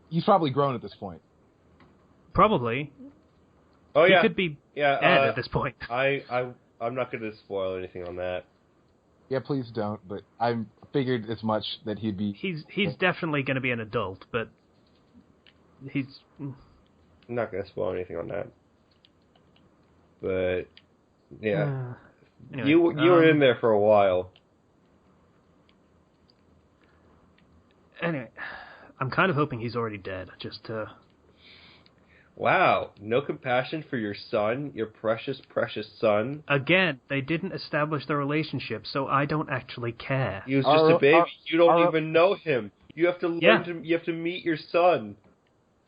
He's probably grown at this point. Probably. Oh, yeah. He could be dead at this point. I'm not going to spoil anything on that. Yeah, please don't, but I figured as much that he'd be... He's definitely going to be an adult, but he's... I'm not going to spoil anything on that. But, yeah. Anyway, You were in there for a while. Anyway, I'm kind of hoping he's already dead, just to... Wow, no compassion for your son, your precious, precious son. Again, they didn't establish the relationship, so I don't actually care. He was just a baby. You don't even know him. You have to learn to. You have to meet your son.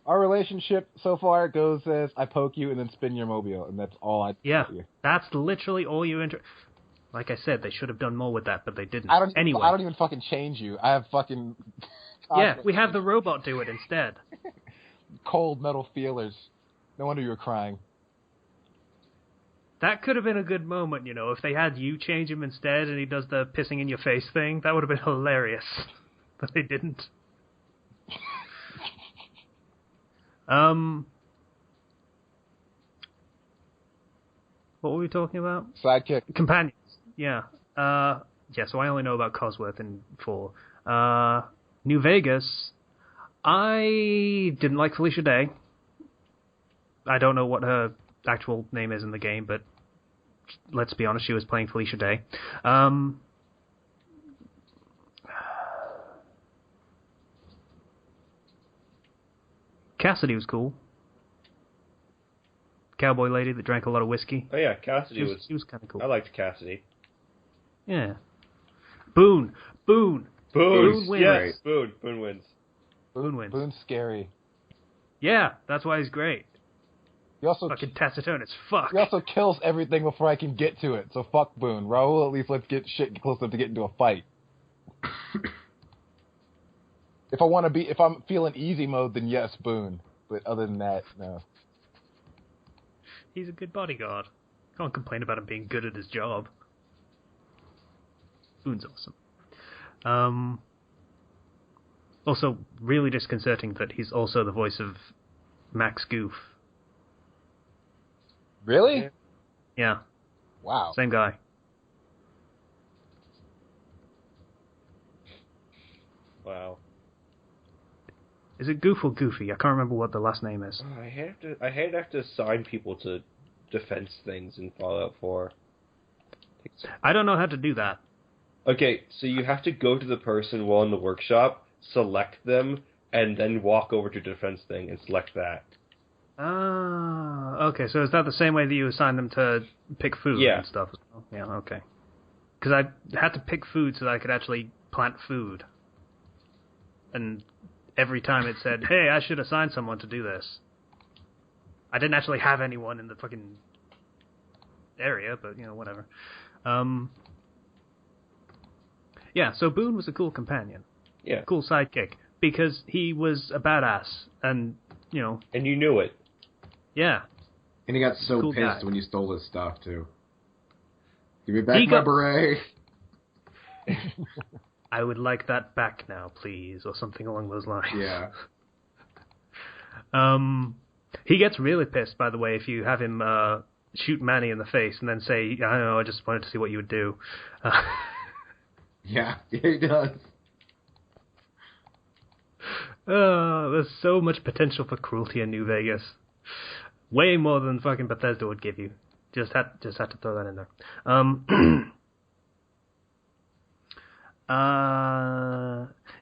Our relationship so far goes as I poke you and then spin your mobile, and that's all I do. Yeah, that's literally all you Like I said, they should have done more with that, but they didn't. I don't Anyway. even fucking change you. I have fucking... Yeah, we have the robot do it instead. Cold metal feelers. No wonder you were crying. That could have been a good moment, you know, if they had you change him instead and he does the pissing in your face thing. That would have been hilarious. But they didn't. What were we talking about? Sidekick. Companions. Yeah. So I only know about Cosworth and 4. New Vegas. I didn't like Felicia Day. I don't know what her actual name is in the game, but let's be honest, she was playing Felicia Day. Cassidy was cool. Cowboy lady that drank a lot of whiskey. Oh yeah, Cassidy She was kind of cool. I liked Cassidy. Yeah. Boone wins. Yes, Boone wins. Boone wins. Boone's scary. Yeah, that's why he's great. He also Fucking taciturn as fuck. He also kills everything before I can get to it. So fuck Boone. Raul, at least let's get shit close enough to get into a fight. If I'm feeling easy mode, then yes, Boone. But other than that, no. He's a good bodyguard. Can't complain about him being good at his job. Boone's awesome. Also, really disconcerting that he's also the voice of Max Goof. Really? Yeah. Wow. Same guy. Wow. Is it Goof or Goofy? I can't remember what the last name is. I hate to have to assign people to defense things in Fallout 4. I don't know how to do that. Okay, so you have to go to the person while in the workshop, select them, and then walk over to defense thing and select that. Ah, okay. So is that the same way that you assign them to pick food and stuff? Yeah, okay. Because I had to pick food so that I could actually plant food. And every time it said, hey, I should assign someone to do this. I didn't actually have anyone in the fucking area, but, you know, whatever. Yeah, so Boone was a cool companion. Yeah. Cool sidekick. Because he was a badass, and, you know... And you knew it. Yeah. And he got so Cool pissed guy. when you stole his stuff, too. Give me back my beret! I would like that back now, please, or something along those lines. Yeah. He gets really pissed, by the way, if you have him shoot Manny in the face and then say, I don't know, I just wanted to see what you would do. Yeah, he does. There's so much potential for cruelty in New Vegas. Way more than fucking Bethesda would give you. Just had to throw that in there.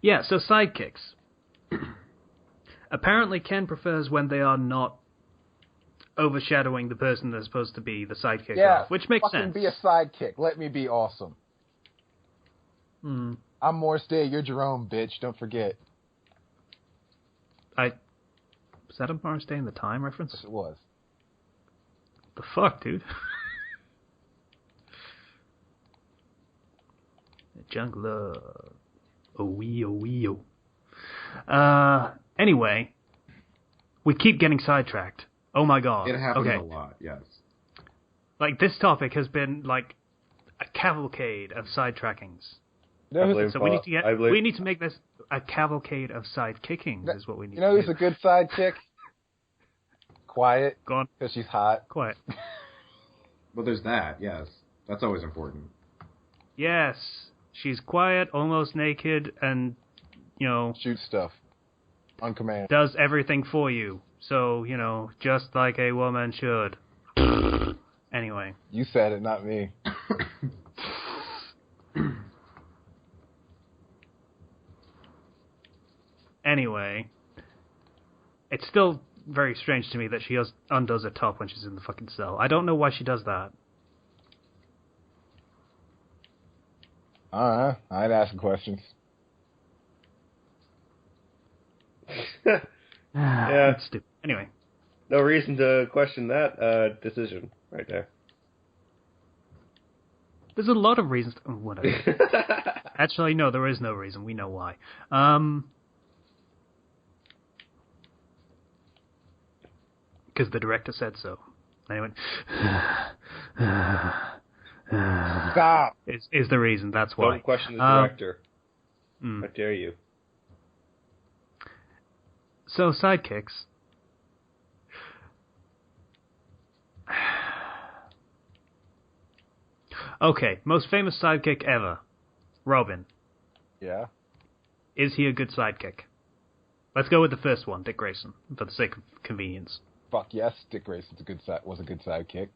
Yeah, so sidekicks. Apparently Ken prefers when they are not overshadowing the person they're supposed to be the sidekick of, which makes sense. Be a sidekick. Let me be awesome. I'm Morse-Day, you're Jerome, bitch. Don't forget. Was that a Mars Day in the Time reference? Yes, it was. The fuck, dude? Jungler. Oh wee, oh wee, oh. Anyway, we keep getting sidetracked. Oh my god. It happens a lot, yes. Like, this topic has been, like, a cavalcade of sidetrackings. So we need to make this a cavalcade of sidekickings, is what we need to do. You know who's a good sidekick? Quiet. Go on. Because she's hot. Quiet. Well, there's that, yes. That's always important. Yes. She's quiet, almost naked, and, you know... Shoots stuff. On command. Does everything for you. So, you know, just like a woman should. Anyway. You said it, not me. Anyway, it's still very strange to me that she undoes her top when she's in the fucking cell. I don't know why she does that. I'd ask questions. Yeah. It's stupid. Anyway. No reason to question that decision right there. There's a lot of reasons. Whatever. Actually, no, there is no reason. We know why. Because the director said so. And he went, Stop! Is the reason, that's why. Don't question the director. Mm. How dare you? So, sidekicks. Okay, most famous sidekick ever. Robin. Yeah? Is he a good sidekick? Let's go with the first one, Dick Grayson, for the sake of convenience. Fuck yes, Dick Grayson's was a good sidekick.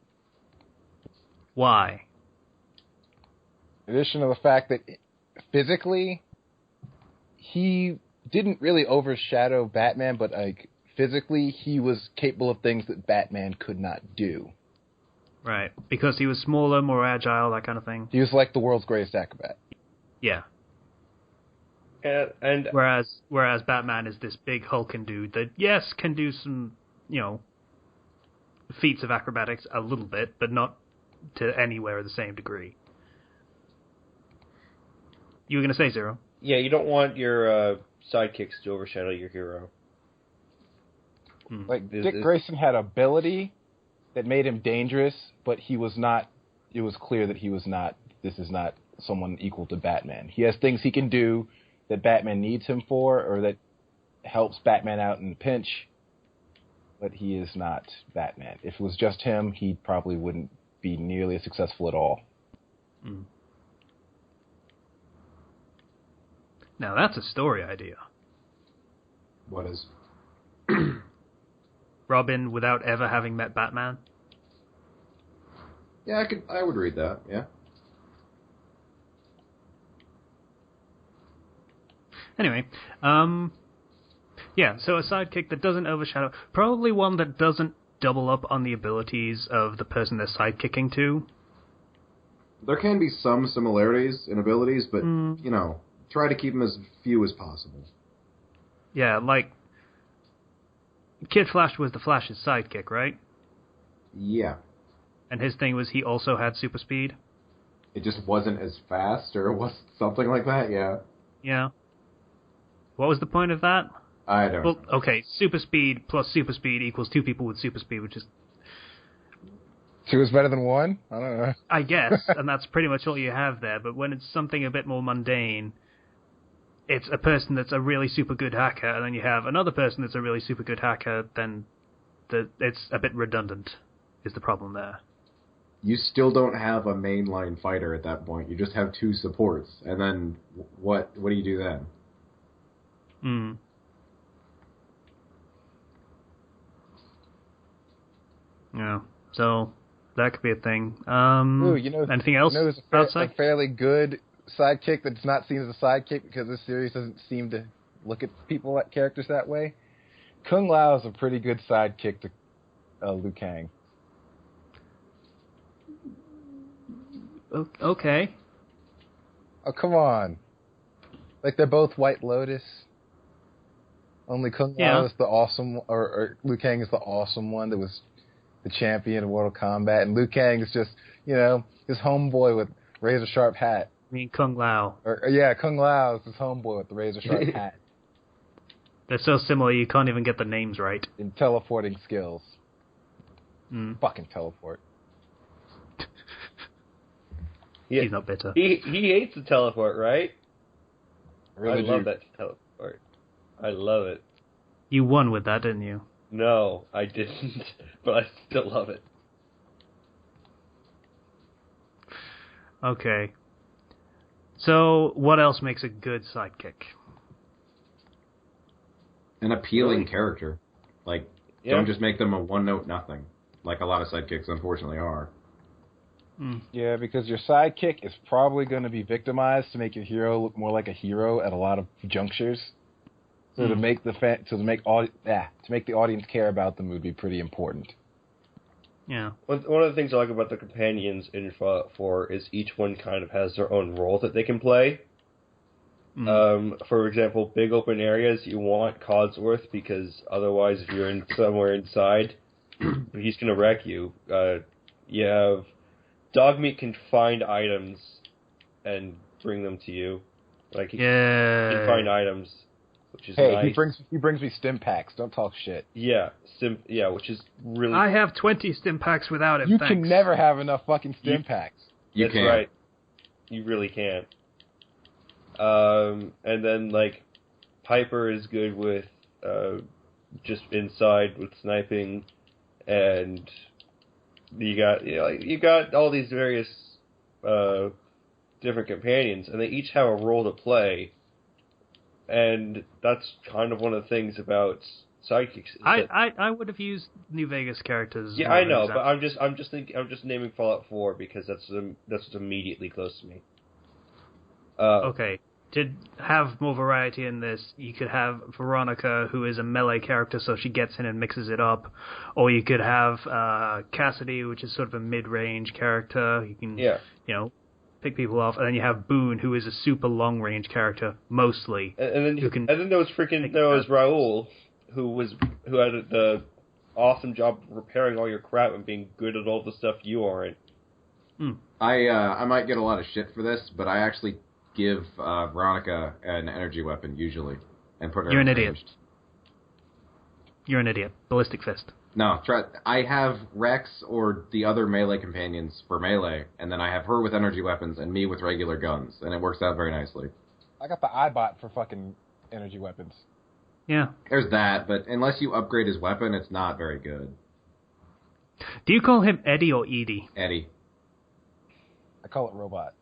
Why? In addition to the fact that physically, he didn't really overshadow Batman, but like physically, he was capable of things that Batman could not do. Right, because he was smaller, more agile, that kind of thing. He was like the world's greatest acrobat. Yeah. And Whereas Batman is this big hulking dude that, yes, can do some, feats of acrobatics a little bit, but not to anywhere the same degree. You were going to say, Zero? yeah, you don't want your sidekicks to overshadow your hero. Like, Dick Grayson had ability that made him dangerous, but he was not, it was clear that this is not someone equal to Batman. He has things he can do that Batman needs him for, or that helps Batman out in a pinch, but he is not Batman. If it was just him, he probably wouldn't be nearly as successful at all. Mm. Now that's a story idea. What is? Robin without ever having met Batman? Yeah, I would read that, yeah. Anyway, yeah, so a sidekick that doesn't overshadow, probably one that doesn't double up on the abilities of the person they're sidekicking to. There can be some similarities in abilities, but, try to keep them as few as possible. Yeah, like, Kid Flash was the Flash's sidekick, right? Yeah. And his thing was he also had super speed? It just wasn't as fast, or was something like that, yeah. Yeah. What was the point of that? I don't know. Okay, super speed plus super speed equals two people with super speed, which is... Two is better than one? I don't know. I guess, and that's pretty much all you have there, but when it's something a bit more mundane, it's a person that's a really super good hacker, and then you have another person that's a really super good hacker, then it's a bit redundant, is the problem there. You still don't have a mainline fighter at that point. You just have two supports, and then what do you do then? Yeah, so that could be a thing. Ooh, anything else outside? A fairly good sidekick that's not seen as a sidekick because this series doesn't seem to look at characters that way. Kung Lao is a pretty good sidekick to Liu Kang. Okay. Oh, come on. Like, they're both White Lotus. Only Kung Lao is the awesome, or Liu Kang is the awesome one that was the champion of Mortal Kombat, and Liu Kang is just, his homeboy with razor sharp hat. I mean Kung Lao. Kung Lao is his homeboy with the razor sharp hat. They're so similar you can't even get the names right. In teleporting skills. Fucking teleport. Yeah. He's not bitter. He hates the teleport, right? Really I love that teleport. I love it. You won with that, didn't you? No, I didn't, but I still love it. Okay. So, what else makes a good sidekick? An appealing character. Like, Yeah. don't just make them a one-note nothing, like a lot of sidekicks unfortunately are. Yeah, because your sidekick is probably going to be victimized to make your hero look more like a hero at a lot of junctures. So to make the audience care about them would be pretty important. Yeah. One of the things I like about the companions in Fallout 4 is each one kind of has their own role that they can play. For example, big open areas, you want Codsworth because otherwise, if you're in somewhere inside, he's going to wreck you. You have Dogmeat can find items and bring them to you. Like he can find items, which is nice. He brings me stim packs. Don't talk shit. Yeah, which is really. I have 20 stim packs without it. You thanks. can never have enough fucking stim packs. That's can't. right. You really can't. And then like Piper is good with just inside with sniping, and you got all these various different companions, and they each have a role to play, and that's kind of one of the things about sidekicks. I would have used New Vegas characters. Yeah, I know, but I'm just naming Fallout 4 because that's what's immediately close to me. Okay. To have more variety in this, you could have Veronica, who is a melee character, so she gets in and mixes it up. Or you could have Cassidy, which is sort of a mid-range character. You can, pick people off. And then you have Boone, who is a super long-range character, mostly. And then there was Raul, who had the awesome job of repairing all your crap and being good at all the stuff you aren't. I might get a lot of shit for this, but I actually give Veronica an energy weapon usually, and put her. You're an idiot. You're an idiot. Ballistic Fist. No, I have Rex or the other melee companions for melee, and then I have her with energy weapons and me with regular guns, and it works out very nicely. I got the iBot for fucking energy weapons. Yeah. There's that, but unless you upgrade his weapon, it's not very good. Do you call him Eddie or Edie? Eddie. I call it Robot.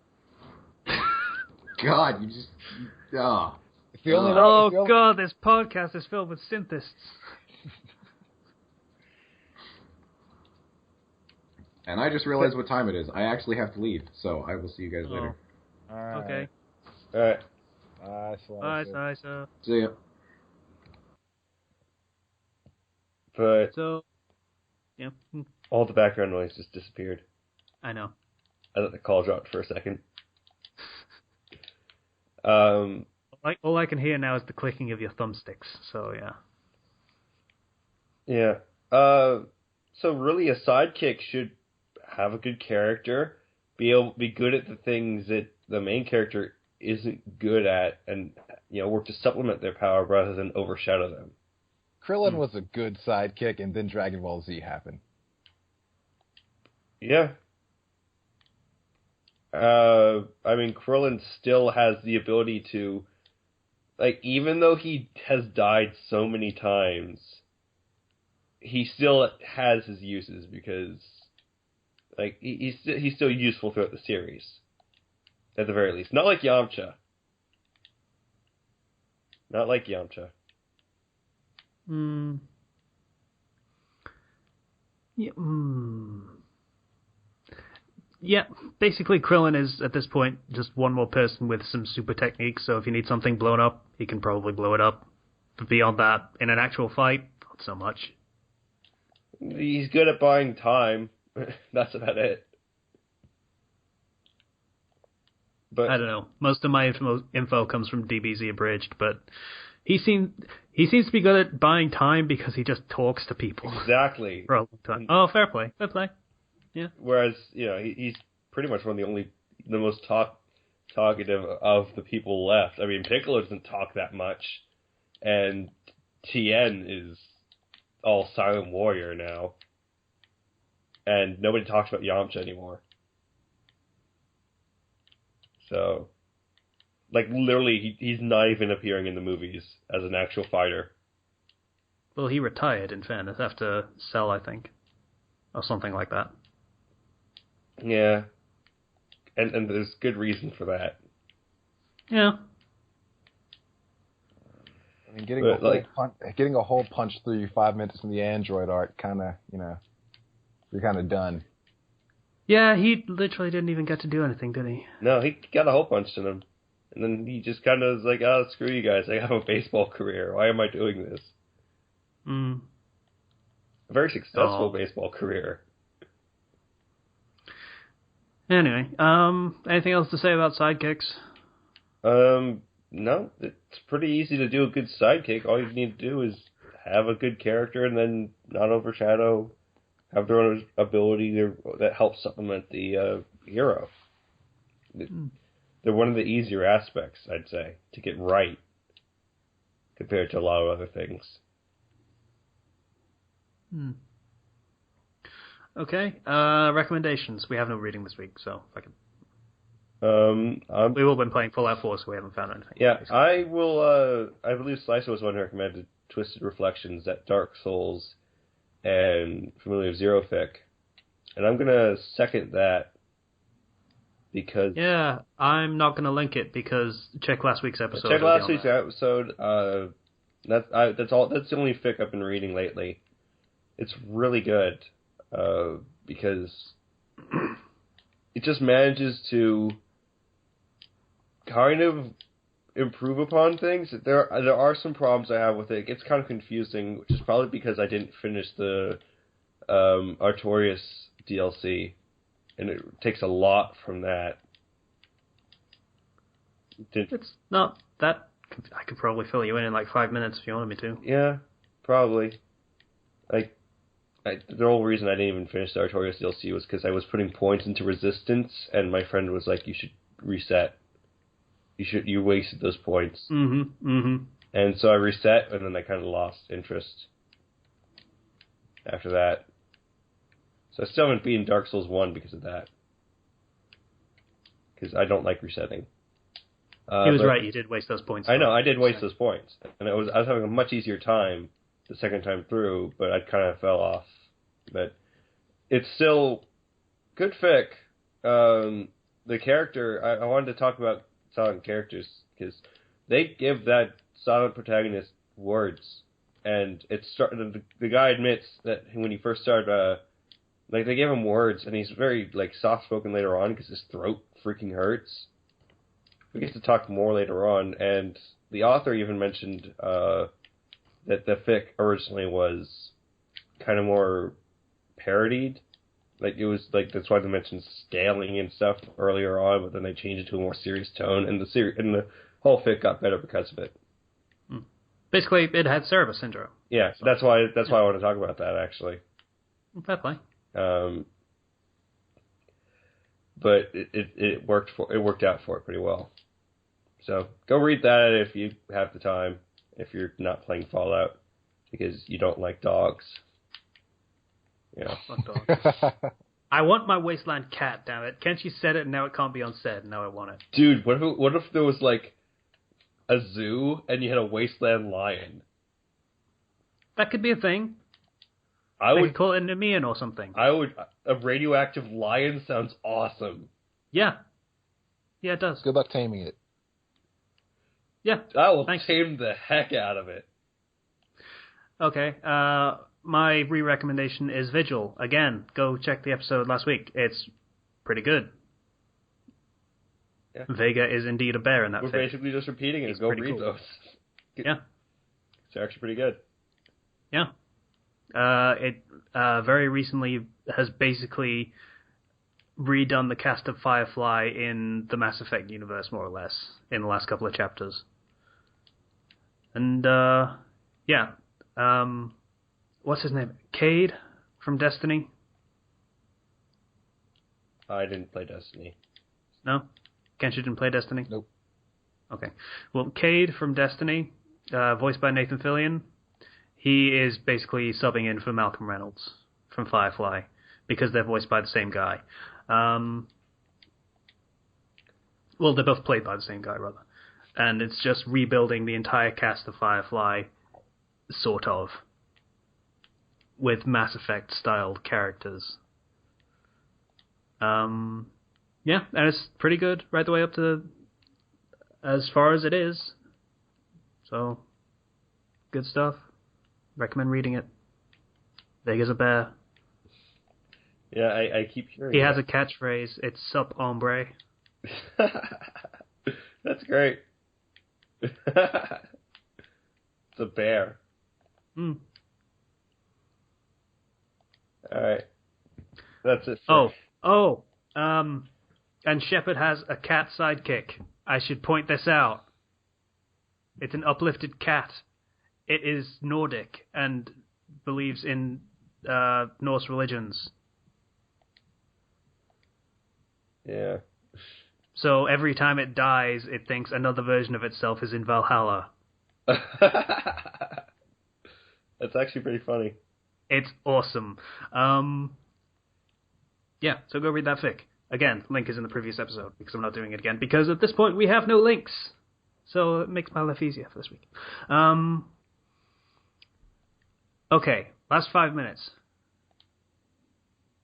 God, you just... Oh. God, this podcast is filled with synthesists. And I just realized what time it is. I actually have to leave, so I will see you guys later. All right. Okay. All right. Bye, sir. See ya. But So, yeah. all the background noise just disappeared. I know. I thought the call dropped for a second. All I can hear now is the clicking of your thumbsticks. So yeah. Yeah. So really, a sidekick should have a good character, be good at the things that the main character isn't good at, and work to supplement their power rather than overshadow them. Krillin was a good sidekick, and then Dragon Ball Z happened. Yeah. Krillin still has the ability to, even though he has died so many times, he still has his uses because, he's still useful throughout the series, at the very least. Not like Yamcha. Yeah. Yeah, basically Krillin is, at this point, just one more person with some super techniques, so if you need something blown up, he can probably blow it up. But beyond that, in an actual fight, not so much. He's good at buying time. That's about it. But I don't know. Most of my info comes from DBZ Abridged, but he seems to be good at buying time because he just talks to people. Exactly. For a long time. Oh, fair play. Fair play. Yeah. Whereas, he's pretty much one of the most talkative of the people left. I mean, Piccolo doesn't talk that much, and Tien is all silent warrior now, and nobody talks about Yamcha anymore. So, literally, he's not even appearing in the movies as an actual fighter. Well, he retired, in fairness, after Cell, I think, or something like that. Yeah, and there's good reason for that. Yeah. I mean, getting a hole punch through you 5 minutes in the Android art, you're kind of done. Yeah, he literally didn't even get to do anything, did he? No, he got a hole punched in him. And then he just kind of was like, oh, screw you guys. I have a baseball career. Why am I doing this? Mm. A very successful baseball career. Anyway, anything else to say about sidekicks? No, it's pretty easy to do a good sidekick. All you need to do is have a good character and then not overshadow, have their own ability that helps supplement the hero. They're one of the easier aspects, I'd say, to get right compared to a lot of other things. Okay, recommendations. We have no reading this week, so I can. We've all been playing Fallout 4, so we haven't found anything. Yeah, basically. I will. I believe Slicer was one who recommended Twisted Reflections, that Dark Souls, and Familiar Zero Fic, and I'm gonna second that because I'm not gonna link it because check last week's episode. Check last week's episode. That's the only fic I've been reading lately. It's really good because it just manages to kind of improve upon things. There are some problems I have with it. It gets kind of confusing, which is probably because I didn't finish the Artorias DLC, and it takes a lot from that. It's not that. I could probably fill you in like 5 minutes if you wanted me to. Yeah, probably. The whole reason I didn't even finish the Artorias DLC was because I was putting points into Resistance, and my friend was like, "You should reset. You wasted those points." And so I reset, and then I kind of lost interest after that. So I still haven't beaten Dark Souls 1 because of that. Because I don't like resetting. He was right, you did waste those points. I know, I did waste those points. And I was having a much easier time the second time through, but I kind of fell off. But it's still good fic. The character, I wanted to talk about silent characters, because they give that silent protagonist words. And the guy admits that when he first started, they gave him words, and he's very soft-spoken later on because his throat freaking hurts. We get to talk more later on, and the author even mentioned that the fic originally was kind of more parodied. It was that's why they mentioned scaling and stuff earlier on, but then they changed it to a more serious tone, and the whole fic got better because of it. Basically, it had cerebus syndrome. Yeah, so that's why I want to talk about that actually. Fair play. But it worked out for it pretty well. So go read that if you have the time, if you're not playing Fallout, because you don't like dogs. Yeah. Fuck dogs. I want my Wasteland cat, damn it. Kenshi said it and now it can't be unsaid. Now I want it. Dude, what if there was a zoo and you had a Wasteland lion? That could be a thing. I would call it an Nemean or something. A radioactive lion sounds awesome. Yeah. Yeah, it does. Good luck taming it. Yeah. I will tame the heck out of it. Okay. My re-recommendation is Vigil. Again, go check the episode last week. It's pretty good. Yeah. Vega is indeed a bear in that We're basically just repeating it. Go read those. Yeah. It's actually pretty good. Yeah. It very recently has basically redone the cast of Firefly in the Mass Effect universe, more or less, in the last couple of chapters. And, what's his name? Cade from Destiny? I didn't play Destiny. No? Kenshi didn't play Destiny? Nope. Okay. Well, Cade from Destiny, voiced by Nathan Fillion, he is basically subbing in for Malcolm Reynolds from Firefly, because they're voiced by the same guy. Well, they're both played by the same guy, rather. And it's just rebuilding the entire cast of Firefly, sort of, with Mass Effect-styled characters. Yeah, and it's pretty good right the way up to as far as it is. So, good stuff. Recommend reading it. Vega's a bear. Yeah, I keep hearing He has a catchphrase. It's sup, hombre. That's great. It's a bear. Hmm. All right. That's it. And Shepard has a cat sidekick. I should point this out. It's an uplifted cat. It is Nordic and believes in Norse religions. Yeah. So every time it dies, it thinks another version of itself is in Valhalla. That's actually pretty funny. It's awesome. Yeah, so go read that fic. Again, link is in the previous episode, because I'm not doing it again, because at this point we have no links. So it makes my life easier for this week. Okay, last 5 minutes.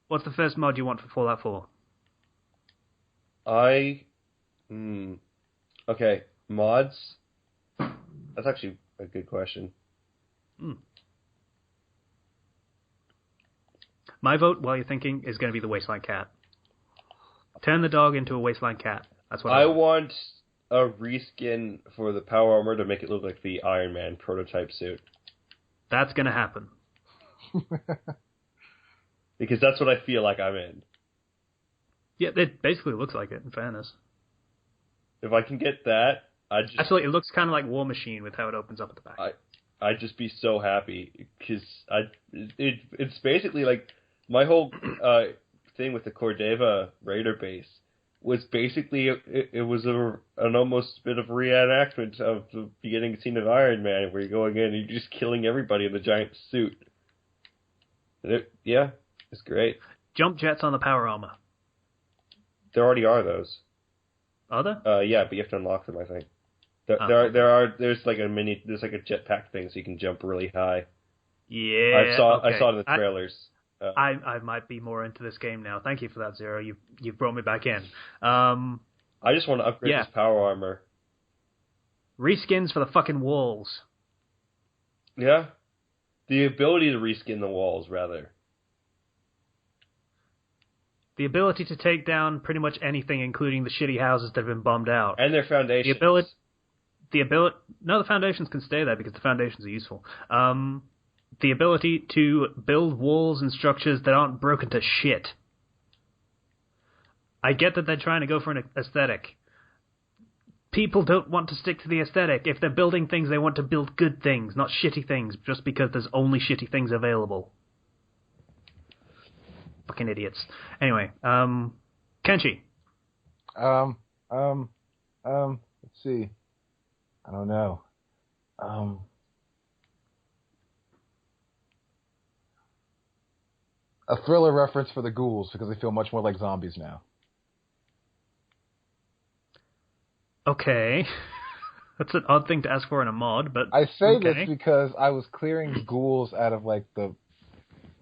What's the first mod you want for Fallout 4? Okay, mods. That's actually a good question. My vote, while you're thinking, is going to be the Wasteland Cat. Turn the dog into a Wasteland Cat. That's what I want a reskin for the power armor to make it look like the Iron Man prototype suit. That's going to happen. Because that's what I feel like I'm in. Yeah, it basically looks like it, in fairness. If I can get that, Actually, it looks kind of like War Machine with how it opens up at the back. I'd just be so happy, because it's basically like my whole thing with the Cordova Raider base was basically it was an almost bit of a reenactment of the beginning scene of Iron Man, where you're going in and you're just killing everybody in the giant suit. Yeah, it's great. Jump jets on the power armor. There already are those. Are there? Yeah, but you have to unlock them, I think. There's like a jetpack thing so you can jump really high. Yeah. I saw it in the trailers. I might be more into this game now. Thank you for that, Zero. You've brought me back in. I just want to upgrade this power armor. Reskins for the fucking walls. Yeah. The ability to reskin the walls, rather. The ability to take down pretty much anything, including the shitty houses that have been bombed out. And their foundations. No, the foundations can stay there because the foundations are useful. The ability to build walls and structures that aren't broken to shit. I get that they're trying to go for an aesthetic. People don't want to stick to the aesthetic. If they're building things, they want to build good things, not shitty things, just because there's only shitty things available. Fucking idiots. Anyway, Kenshi. Let's see. I don't know. A thriller reference for the ghouls, because they feel much more like zombies now. Okay. That's an odd thing to ask for in a mod, but I say okay. this because I was clearing ghouls out of, like, the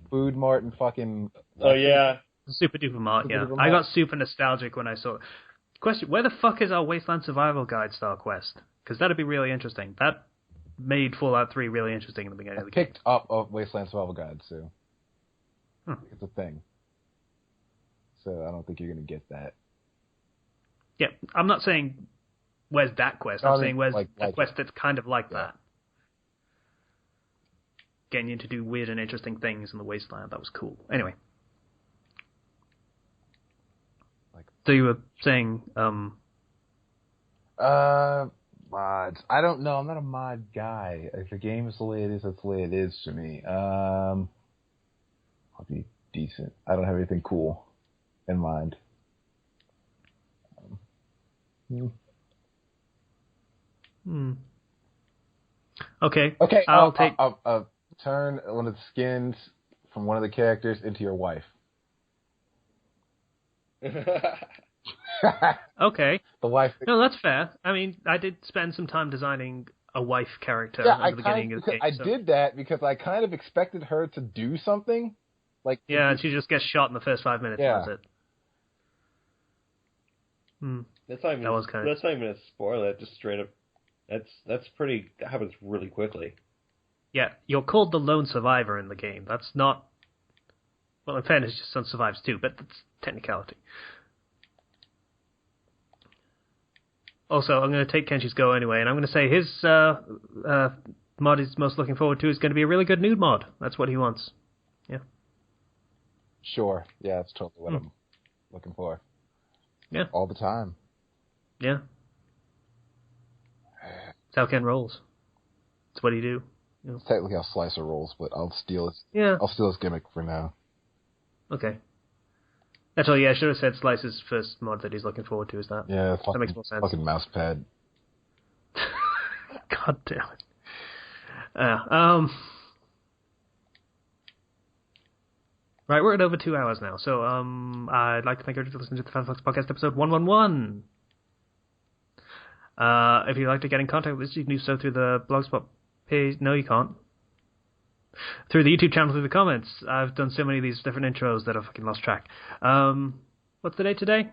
Food Mart and fucking... Oh, yeah. Super Duper Mart, yeah. Duper I Mart. got super nostalgic when I saw it. Question, where the fuck is our Wasteland Survival Guide style quest? Because that'd be really interesting. That made Fallout 3 really interesting in the beginning of the game. Picked up a Wasteland Survival Guide, so... It's a thing. So I don't think you're going to get that. Yeah, I'm not saying where's that quest. I'm saying where's a quest that's kind of like that. Getting you to do weird and interesting things in the Wasteland. That was cool. Anyway. So you were saying... mods. I don't know. I'm not a mod guy. If the game is the way it is, that's the way it is to me. I'll be decent. I don't have anything cool in mind. Okay. I'll take... turn one of the skins from one of the characters into your wife. Okay. The wife. No, that's fair. I mean, I did spend some time designing a wife character at the beginning of the game. I did that because I kind of expected her to do something. Like, yeah, and she just gets shot in the first 5 minutes. Yeah. That's it. That's not even a spoiler. Just straight up. That happens really quickly. Yeah, you're called the lone survivor in the game. That's not... Well, in fairness, his son survives too, but that's technicality. Also, I'm going to take Kenshi's go anyway, and I'm going to say his mod he's most looking forward to is going to be a really good nude mod. That's what he wants. Yeah. Sure. Yeah, that's totally what I'm looking for. Yeah. All the time. Yeah. That's how Ken rolls. That's what he do. You know. It's technically how Slicer rolls, but I'll steal his. Yeah. I'll steal his gimmick for now. Okay. Actually, yeah, I should have said Slice's first mod that he's looking forward to is that. Yeah, that makes more sense. Fucking mouse pad. God damn it. Right, we're at over 2 hours now, so I'd like to thank everybody for listening to the Fandom Flux Podcast episode 111. If you'd like to get in contact with us, you can do so through the Blogspot page. No, you can't. Through the YouTube channel, through the comments. I've done so many of these different intros that I've fucking lost track. What's the date today?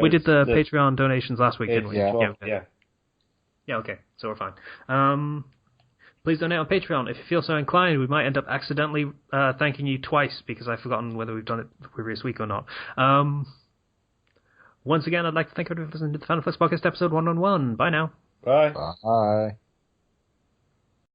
We did the Patreon donations last week, didn't we? Yeah. Yeah, okay. So we're fine. Please donate on Patreon. If you feel so inclined, we might end up accidentally thanking you twice because I've forgotten whether we've done it the previous week or not. Once again, I'd like to thank everyone for listening to the Fandom Flux Podcast episode 111. Bye now. Bye. Bye.